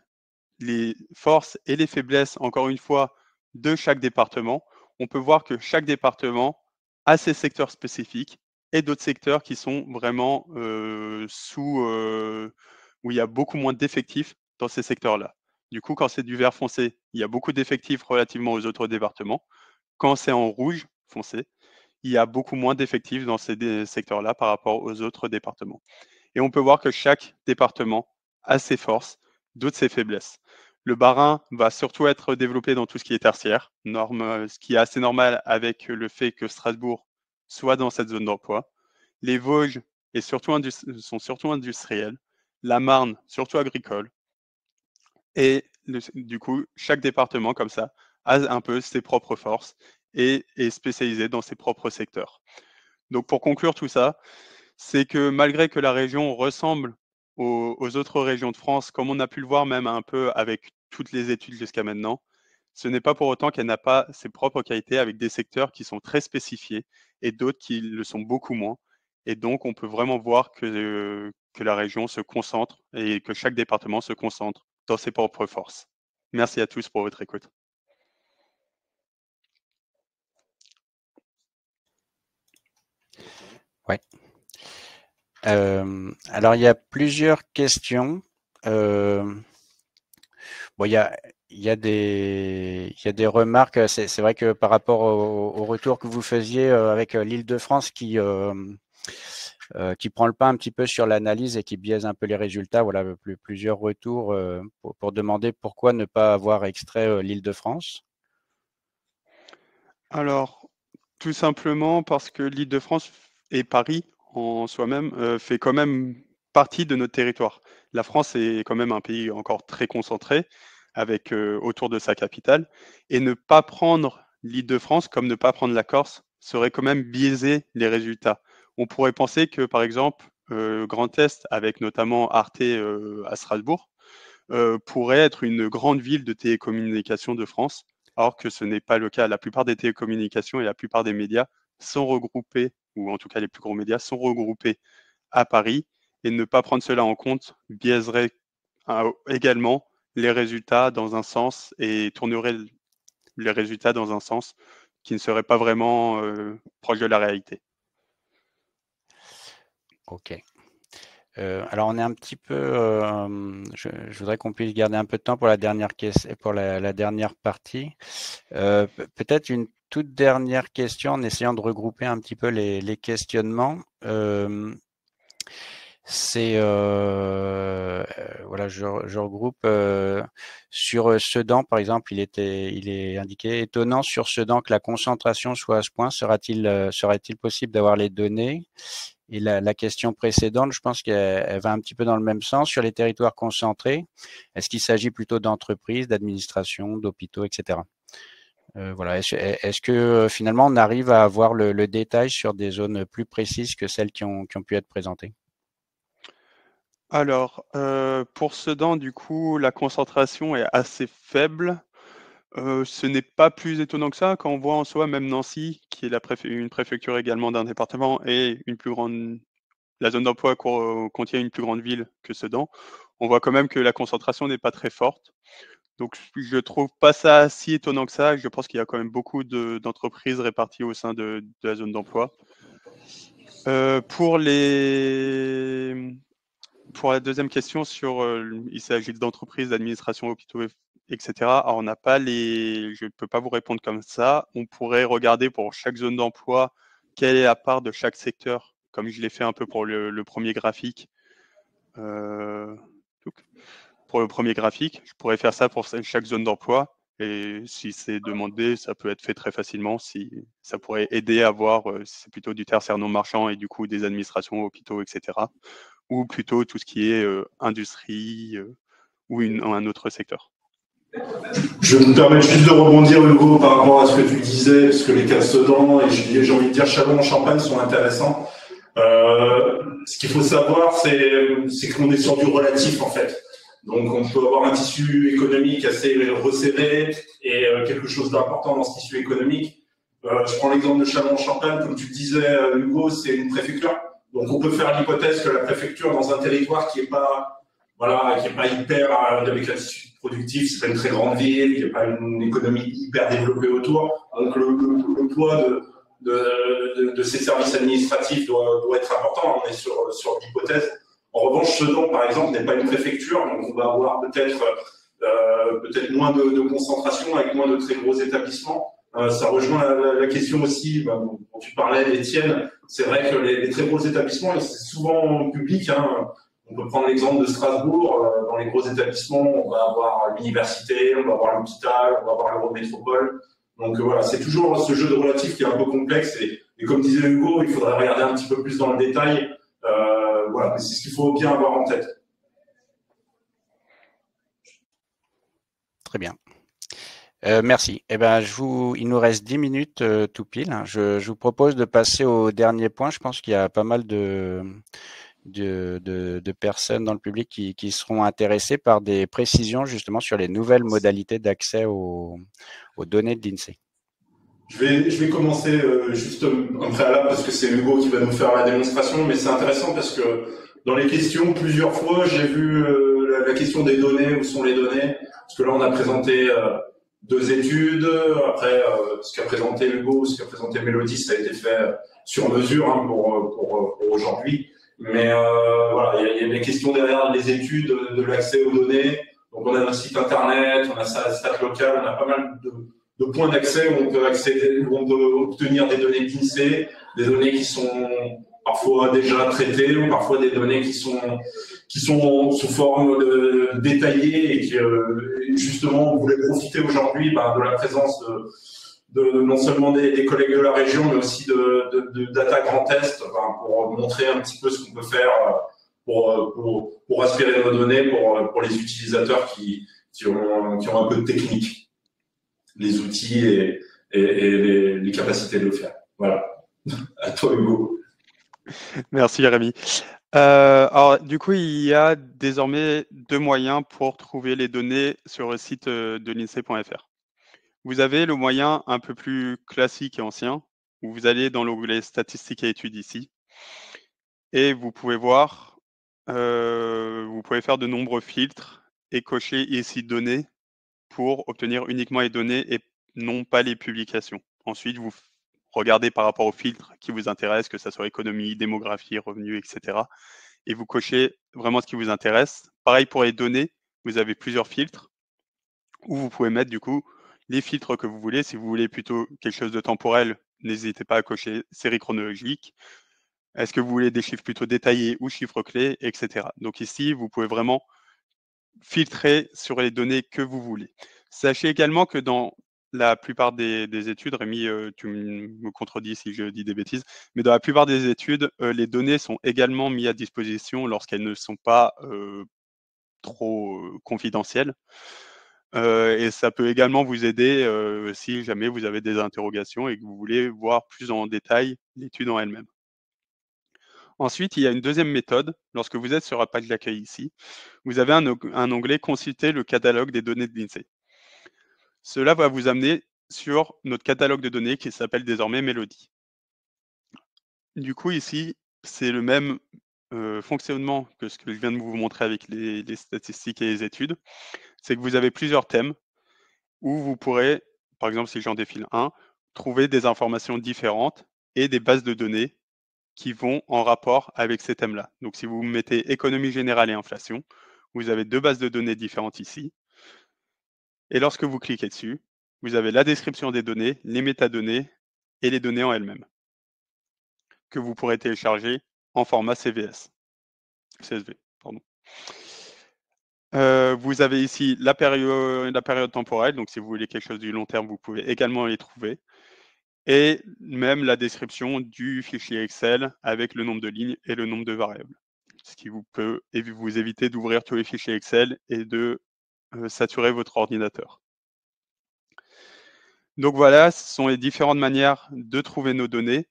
les forces et les faiblesses, encore une fois, de chaque département, on peut voir que chaque département a ses secteurs spécifiques et d'autres secteurs qui sont vraiment où il y a beaucoup moins d'effectifs dans ces secteurs-là. Du coup, quand c'est du vert foncé, il y a beaucoup d'effectifs relativement aux autres départements. Quand c'est en rouge foncé, il y a beaucoup moins d'effectifs dans ces secteurs-là par rapport aux autres départements. Et on peut voir que chaque département a ses forces, d'autres ses faiblesses. Le Bas-Rhin va surtout être développé dans tout ce qui est tertiaire, ce qui est assez normal avec le fait que Strasbourg soit dans cette zone d'emploi. Les Vosges sont surtout industriels, la Marne surtout agricole. Et du coup, chaque département comme ça a un peu ses propres forces et est spécialisé dans ses propres secteurs. Donc pour conclure tout ça, c'est que malgré que la région ressemble aux autres régions de France, comme on a pu le voir même un peu avec toutes les études jusqu'à maintenant, ce n'est pas pour autant qu'elle n'a pas ses propres qualités avec des secteurs qui sont très spécifiés et d'autres qui le sont beaucoup moins. Et donc, on peut vraiment voir que la région se concentre et que chaque département se concentre dans ses propres forces. Merci à tous pour votre écoute. Ouais. Alors, il y a plusieurs questions. Bon, il y a des remarques. C'est vrai que par rapport au retour que vous faisiez avec l'Île-de-France qui prend le pas un petit peu sur l'analyse et qui biaise un peu les résultats. Voilà, plusieurs retours pour demander pourquoi ne pas avoir extrait l'Île-de-France. Alors, tout simplement parce que l'Île-de-France et Paris en soi-même fait quand même partie de notre territoire. La France est quand même un pays encore très concentré avec autour de sa capitale, et ne pas prendre l'Île-de-France comme ne pas prendre la Corse serait quand même biaiser les résultats. On pourrait penser que par exemple Grand Est, avec notamment Arte à Strasbourg, pourrait être une grande ville de télécommunications de France, alors que ce n'est pas le cas. La plupart des télécommunications et la plupart des médias sont regroupés, ou en tout cas les plus gros médias, sont regroupés à Paris, et ne pas prendre cela en compte biaiserait également les résultats dans un sens et tournerait les résultats dans un sens qui ne serait pas vraiment proche de la réalité. Ok. Alors on est un petit peu, je voudrais qu'on puisse garder un peu de temps pour la dernière la dernière partie. Peut-être une toute dernière question en essayant de regrouper un petit peu les questionnements. Voilà, je regroupe sur Sedan par exemple, il est indiqué étonnant sur Sedan que la concentration soit à ce point. Serait-il possible d'avoir les données? Et la question précédente, je pense qu'elle va un petit peu dans le même sens. Sur les territoires concentrés, est-ce qu'il s'agit plutôt d'entreprises, d'administrations, d'hôpitaux, etc. Voilà. Est-ce que finalement on arrive à avoir le détail sur des zones plus précises que celles qui ont pu être présentées? Alors, pour Sedan, du coup, la concentration est assez faible. Ce n'est pas plus étonnant que ça quand on voit en soi même Nancy, qui est une préfecture également d'un département et la zone d'emploi contient une plus grande ville que Sedan. On voit quand même que la concentration n'est pas très forte. Donc, je trouve pas ça si étonnant que ça. Je pense qu'il y a quand même beaucoup d'entreprises réparties au sein de la zone d'emploi. Pour la deuxième question il s'agit d'entreprises, d'administration, hôpitaux, etc. Alors, je ne peux pas vous répondre comme ça. On pourrait regarder pour chaque zone d'emploi quelle est la part de chaque secteur, comme je l'ai fait un peu pour le premier graphique. Pour le premier graphique, je pourrais faire ça pour chaque zone d'emploi. Et si c'est demandé, ça peut être fait très facilement. Si ça pourrait aider à voir si c'est plutôt du tertiaire non marchand et du coup des administrations, hôpitaux, etc. Ou plutôt tout ce qui est industrie ou un autre secteur. Je me permets juste de rebondir, Hugo, par rapport à ce que tu disais, parce que les cas Sedan et j'ai envie de dire Châlons-en-Champagne sont intéressants. Ce qu'il faut savoir, c'est qu'on est sur du relatif, en fait. Donc, on peut avoir un tissu économique assez resserré et quelque chose d'important dans ce tissu économique. Je prends l'exemple de Châlons-en-Champagne, comme tu le disais, Hugo, c'est une préfecture. Donc, on peut faire l'hypothèse que la préfecture, dans un territoire qui est pas hyper, avec un tissu productif, c'est pas une très grande ville, qui n'est pas une économie hyper développée autour. Donc, le poids de ces services administratifs doit être important. On est sur l'hypothèse. En revanche, Sedan, par exemple, n'est pas une préfecture, donc on va avoir peut-être moins de concentration avec moins de très gros établissements. Ça rejoint la question aussi dont tu parlais, Étienne. C'est vrai que les très gros établissements, c'est souvent public. On peut prendre l'exemple de Strasbourg. Dans les gros établissements, on va avoir l'université, on va avoir l'hôpital, on va avoir l'Eurométropole. Donc voilà, c'est toujours ce jeu de relatif qui est un peu complexe. Et comme disait Hugo, il faudrait regarder un petit peu plus dans le détail. Voilà, c'est ce qu'il faut bien avoir en tête. Très bien. Merci. Eh ben, il nous reste 10 minutes tout pile. Je vous propose de passer au dernier point. Je pense qu'il y a pas mal de personnes dans le public qui seront intéressées par des précisions justement sur les nouvelles modalités d'accès aux données de l'INSEE. Je vais commencer juste en préalable parce que c'est Hugo qui va nous faire la démonstration, mais c'est intéressant parce que dans les questions, plusieurs fois, j'ai vu la question des données, où sont les données, parce que là, on a présenté 2 études, après, ce qu'a présenté Hugo, ce qu'a présenté Mélodie, ça a été fait sur mesure hein, pour aujourd'hui. Mais voilà, il y a des questions derrière les études de l'accès aux données. Donc, on a notre site internet, on a sa stat locale, on a pas mal de points d'accès où on peut accéder, où on peut obtenir des données d'INSEE, des données qui sont parfois déjà traitées, ou parfois des données qui sont sous forme détaillée et qui justement on voulait profiter aujourd'hui de la présence de non seulement des collègues de la région, mais aussi de Data Grand Est, pour montrer un petit peu ce qu'on peut faire pour aspirer nos données pour les utilisateurs qui ont un peu de technique, les outils et les capacités de le faire. Voilà. À toi, Hugo. Merci, Rémi. Alors, du coup, il y a désormais 2 moyens pour trouver les données sur le site de l'INSEE.fr. Vous avez le moyen un peu plus classique et ancien, où vous allez dans l'onglet statistiques et études ici, et vous pouvez voir, vous pouvez faire de nombreux filtres et cocher ici données pour obtenir uniquement les données et non pas les publications. Ensuite, vous regardez par rapport aux filtres qui vous intéressent, que ce soit économie, démographie, revenus, etc. Et vous cochez vraiment ce qui vous intéresse. Pareil pour les données, vous avez plusieurs filtres où vous pouvez mettre du coup les filtres que vous voulez. Si vous voulez plutôt quelque chose de temporel, n'hésitez pas à cocher série chronologique. Est-ce que vous voulez des chiffres plutôt détaillés ou chiffres clés, etc. Donc ici, vous pouvez vraiment filtrer sur les données que vous voulez. Sachez également que dans la plupart des études, Rémi, tu me contredis si je dis des bêtises, mais dans la plupart des études, les données sont également mises à disposition lorsqu'elles ne sont pas trop confidentielles. Et ça peut également vous aider si jamais vous avez des interrogations et que vous voulez voir plus en détail l'étude en elle-même. Ensuite, il y a une deuxième méthode. Lorsque vous êtes sur la page d'accueil ici, vous avez un onglet « Consulter le catalogue des données de l'INSEE ». Cela va vous amener sur notre catalogue de données qui s'appelle désormais Mélodie. Du coup, ici, c'est le même fonctionnement que ce que je viens de vous montrer avec les statistiques et les études. C'est que vous avez plusieurs thèmes où vous pourrez, par exemple, si j'en défile un, trouver des informations différentes et des bases de données qui vont en rapport avec ces thèmes-là. Donc, si vous mettez économie générale et inflation, vous avez 2 bases de données différentes ici. Et lorsque vous cliquez dessus, vous avez la description des données, les métadonnées et les données en elles-mêmes, que vous pourrez télécharger en format CSV. Pardon. Vous avez ici la période temporelle, donc si vous voulez quelque chose du long terme, vous pouvez également les trouver. Et même la description du fichier Excel avec le nombre de lignes et le nombre de variables. Ce qui vous peut vous éviter d'ouvrir tous les fichiers Excel et de saturer votre ordinateur. Donc voilà, ce sont les différentes manières de trouver nos données.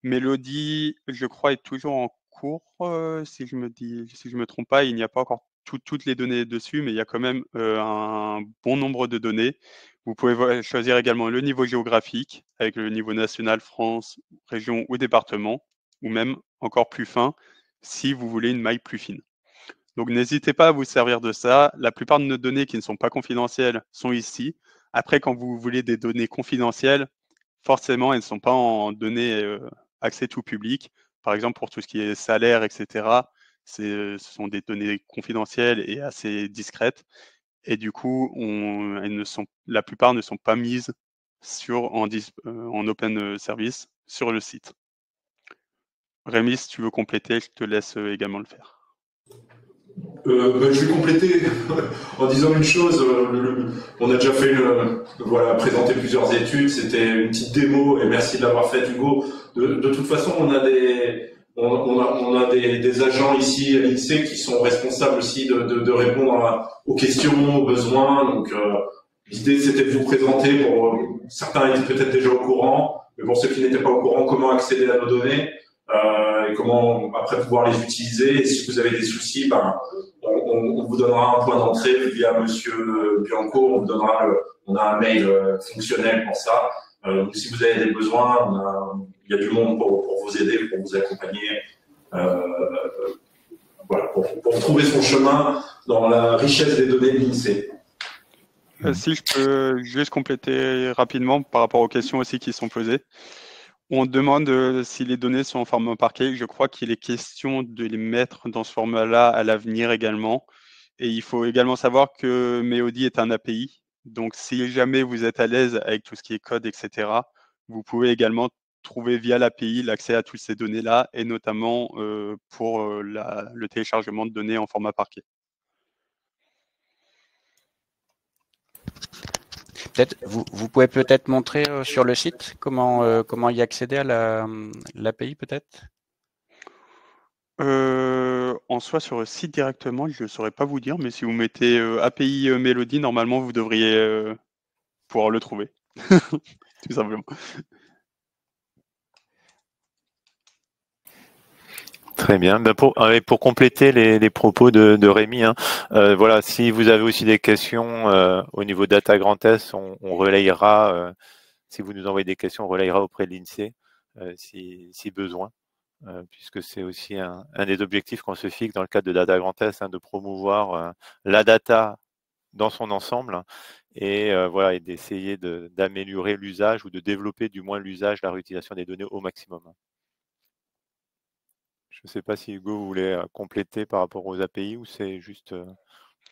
Mélodie, je crois, est toujours en cours, si je me trompe pas, il n'y a pas encore toutes les données dessus, mais il y a quand même un bon nombre de données. Vous pouvez choisir également le niveau géographique, avec le niveau national, France, région ou département, ou même encore plus fin, si vous voulez une maille plus fine. Donc n'hésitez pas à vous servir de ça. La plupart de nos données qui ne sont pas confidentielles sont ici. Après, quand vous voulez des données confidentielles, forcément, elles ne sont pas en données accès tout public. Par exemple, pour tout ce qui est salaire, etc., ce sont des données confidentielles et assez discrètes. Et du coup, la plupart ne sont pas mises en open service sur le site. Rémi, si tu veux compléter, je te laisse également le faire. Je vais compléter en disant une chose. On a déjà fait présenté plusieurs études. C'était une petite démo et merci de l'avoir fait, Hugo. De toute façon, on a des agents ici à l'INSEE qui sont responsables aussi de répondre aux questions, aux besoins. Donc, l'idée, c'était de vous présenter. Certains étaient peut-être déjà au courant, mais pour ceux qui n'étaient pas au courant, comment accéder à nos données et comment après pouvoir les utiliser. Et si vous avez des soucis, on vous donnera un point d'entrée via Monsieur Bianco. On vous donnera on a un mail fonctionnel pour ça. Donc, si vous avez des besoins, il y a du monde pour vous aider, pour vous accompagner, voilà, pour trouver son chemin dans la richesse des données de l'INSEE. Si je peux juste compléter rapidement par rapport aux questions aussi qui sont posées. On demande si les données sont en format parquet. Je crois qu'il est question de les mettre dans ce format-là à l'avenir également. Et il faut également savoir que Meodi est un API. Donc, si jamais vous êtes à l'aise avec tout ce qui est code, etc., vous pouvez également trouver via l'API l'accès à toutes ces données-là, et notamment pour le téléchargement de données en format parquet. Vous pouvez peut-être montrer sur le site comment y accéder à l'API peut-être? En soi, sur le site directement, je ne saurais pas vous dire, mais si vous mettez API Melody, normalement, vous devriez pouvoir le trouver, tout simplement. Très bien. Pour compléter les propos de Rémi, hein, voilà, si vous avez aussi des questions au niveau Data Grand Est, on relayera, si vous nous envoyez des questions, on relayera auprès de l'INSEE si besoin, puisque c'est aussi un des objectifs qu'on se fixe dans le cadre de Data Grand Est, hein, de promouvoir la data dans son ensemble et voilà, et d'essayer d'améliorer l'usage ou de développer du moins l'usage, la réutilisation des données au maximum. Je ne sais pas si Hugo voulait compléter par rapport aux API ou c'est juste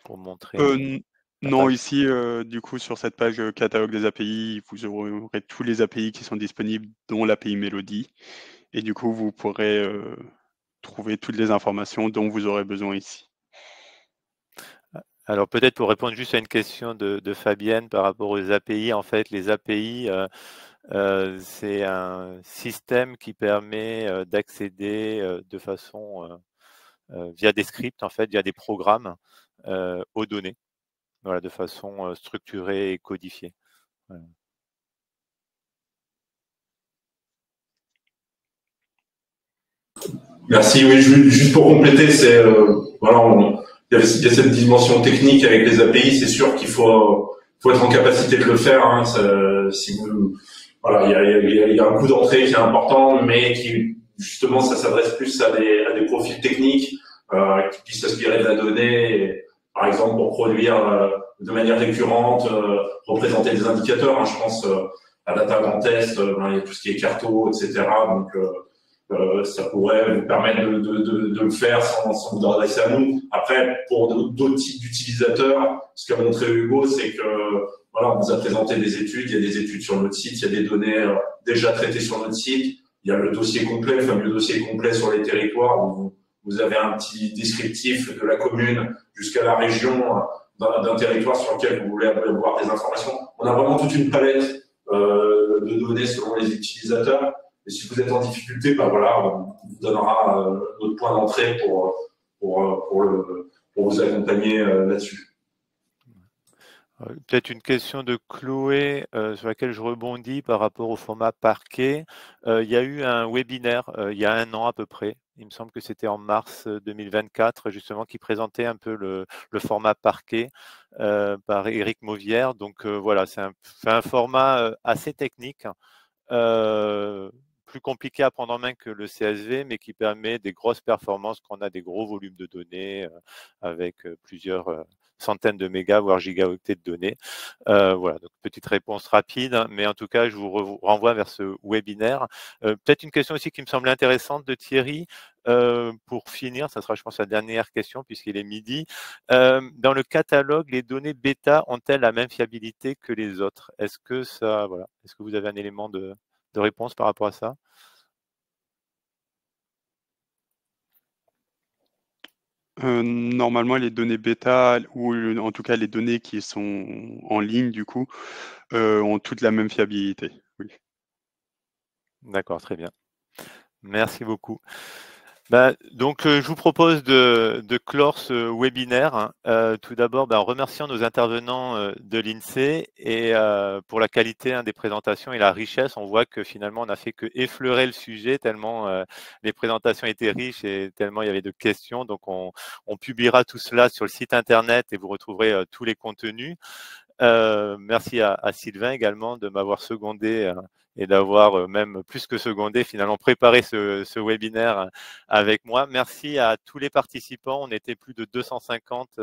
pour montrer. Non, ici, du coup, sur cette page catalogue des API, vous aurez tous les API qui sont disponibles, dont l'API Melody. Et du coup, vous pourrez trouver toutes les informations dont vous aurez besoin ici. Alors peut-être pour répondre juste à une question de Fabienne par rapport aux API, en fait, les API, c'est un système qui permet d'accéder de façon via des scripts, en fait, via des programmes aux données, voilà, de façon structurée et codifiée. Voilà. Merci. Oui, juste pour compléter, voilà, il y a cette dimension technique avec les API. C'est sûr qu'il faut être en capacité de le faire. Hein, voilà, il y a un coût d'entrée qui est important, mais qui justement, ça s'adresse plus à des profils techniques qui puissent s'inspirer de la donnée, et, par exemple pour produire de manière récurrente, représenter des indicateurs. Hein, je pense à Data Grand Est, il y a tout ce qui est carto, etc. Donc ça pourrait vous permettre de le faire sans vous adresser à nous. Après, pour d'autres types d'utilisateurs, ce qu'a montré Hugo, c'est que voilà, on vous a présenté des études, il y a des études sur notre site, il y a des données déjà traitées sur notre site, il y a le dossier complet, le fameux dossier complet sur les territoires, où vous avez un petit descriptif de la commune jusqu'à la région d'un territoire sur lequel vous voulez avoir des informations. On a vraiment toute une palette de données selon les utilisateurs. Et si vous êtes en difficulté, voilà, on vous donnera notre point d'entrée pour vous accompagner là-dessus. Peut-être une question de Chloé sur laquelle je rebondis par rapport au format parquet. Il y a eu un webinaire il y a 1 an à peu près. Il me semble que c'était en mars 2024, justement, qui présentait un peu le format parquet par Éric Mauvière. Donc voilà, c'est un format assez technique. Plus compliqué à prendre en main que le CSV, mais qui permet des grosses performances quand on a des gros volumes de données avec plusieurs centaines de mégas, voire gigaoctets de données. Voilà, donc petite réponse rapide, hein, mais en tout cas, je vous renvoie vers ce webinaire. Peut-être une question aussi qui me semblait intéressante de Thierry. Pour finir, ça sera, je pense, la dernière question puisqu'il est midi. Dans le catalogue, les données bêta ont-elles la même fiabilité que les autres? Est-ce que ça, voilà, est-ce que vous avez un élément de réponse par rapport à ça? Normalement, les données bêta, ou en tout cas les données qui sont en ligne, du coup, ont toutes la même fiabilité. Oui. D'accord, très bien. Merci beaucoup. Donc, je vous propose de clore ce webinaire. Tout d'abord, en remerciant nos intervenants de l'INSEE et pour la qualité des présentations et la richesse. On voit que finalement, on n'a fait que effleurer le sujet tellement les présentations étaient riches et tellement il y avait de questions. Donc, on publiera tout cela sur le site internet et vous retrouverez tous les contenus. Merci à Sylvain également de m'avoir secondé et d'avoir même plus que secondé, finalement préparé ce webinaire avec moi. Merci à tous les participants. On était plus de 250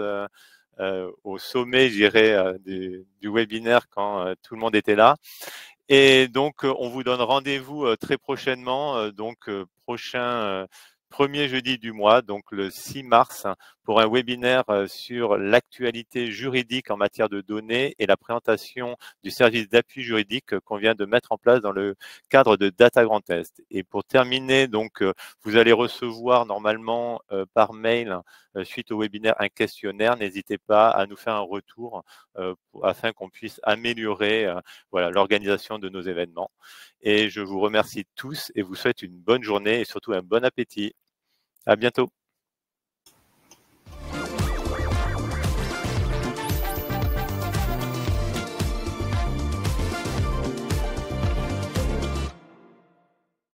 au sommet, je dirais, du webinaire quand tout le monde était là. Et donc, on vous donne rendez-vous très prochainement, prochain premier jeudi du mois, donc le 6 mars, pour un webinaire sur l'actualité juridique en matière de données et la présentation du service d'appui juridique qu'on vient de mettre en place dans le cadre de Data Grand Est. Et pour terminer, donc, vous allez recevoir normalement par mail, suite au webinaire, un questionnaire. N'hésitez pas à nous faire un retour afin qu'on puisse améliorer l'organisation de nos événements. Et je vous remercie tous et vous souhaite une bonne journée et surtout un bon appétit. À bientôt.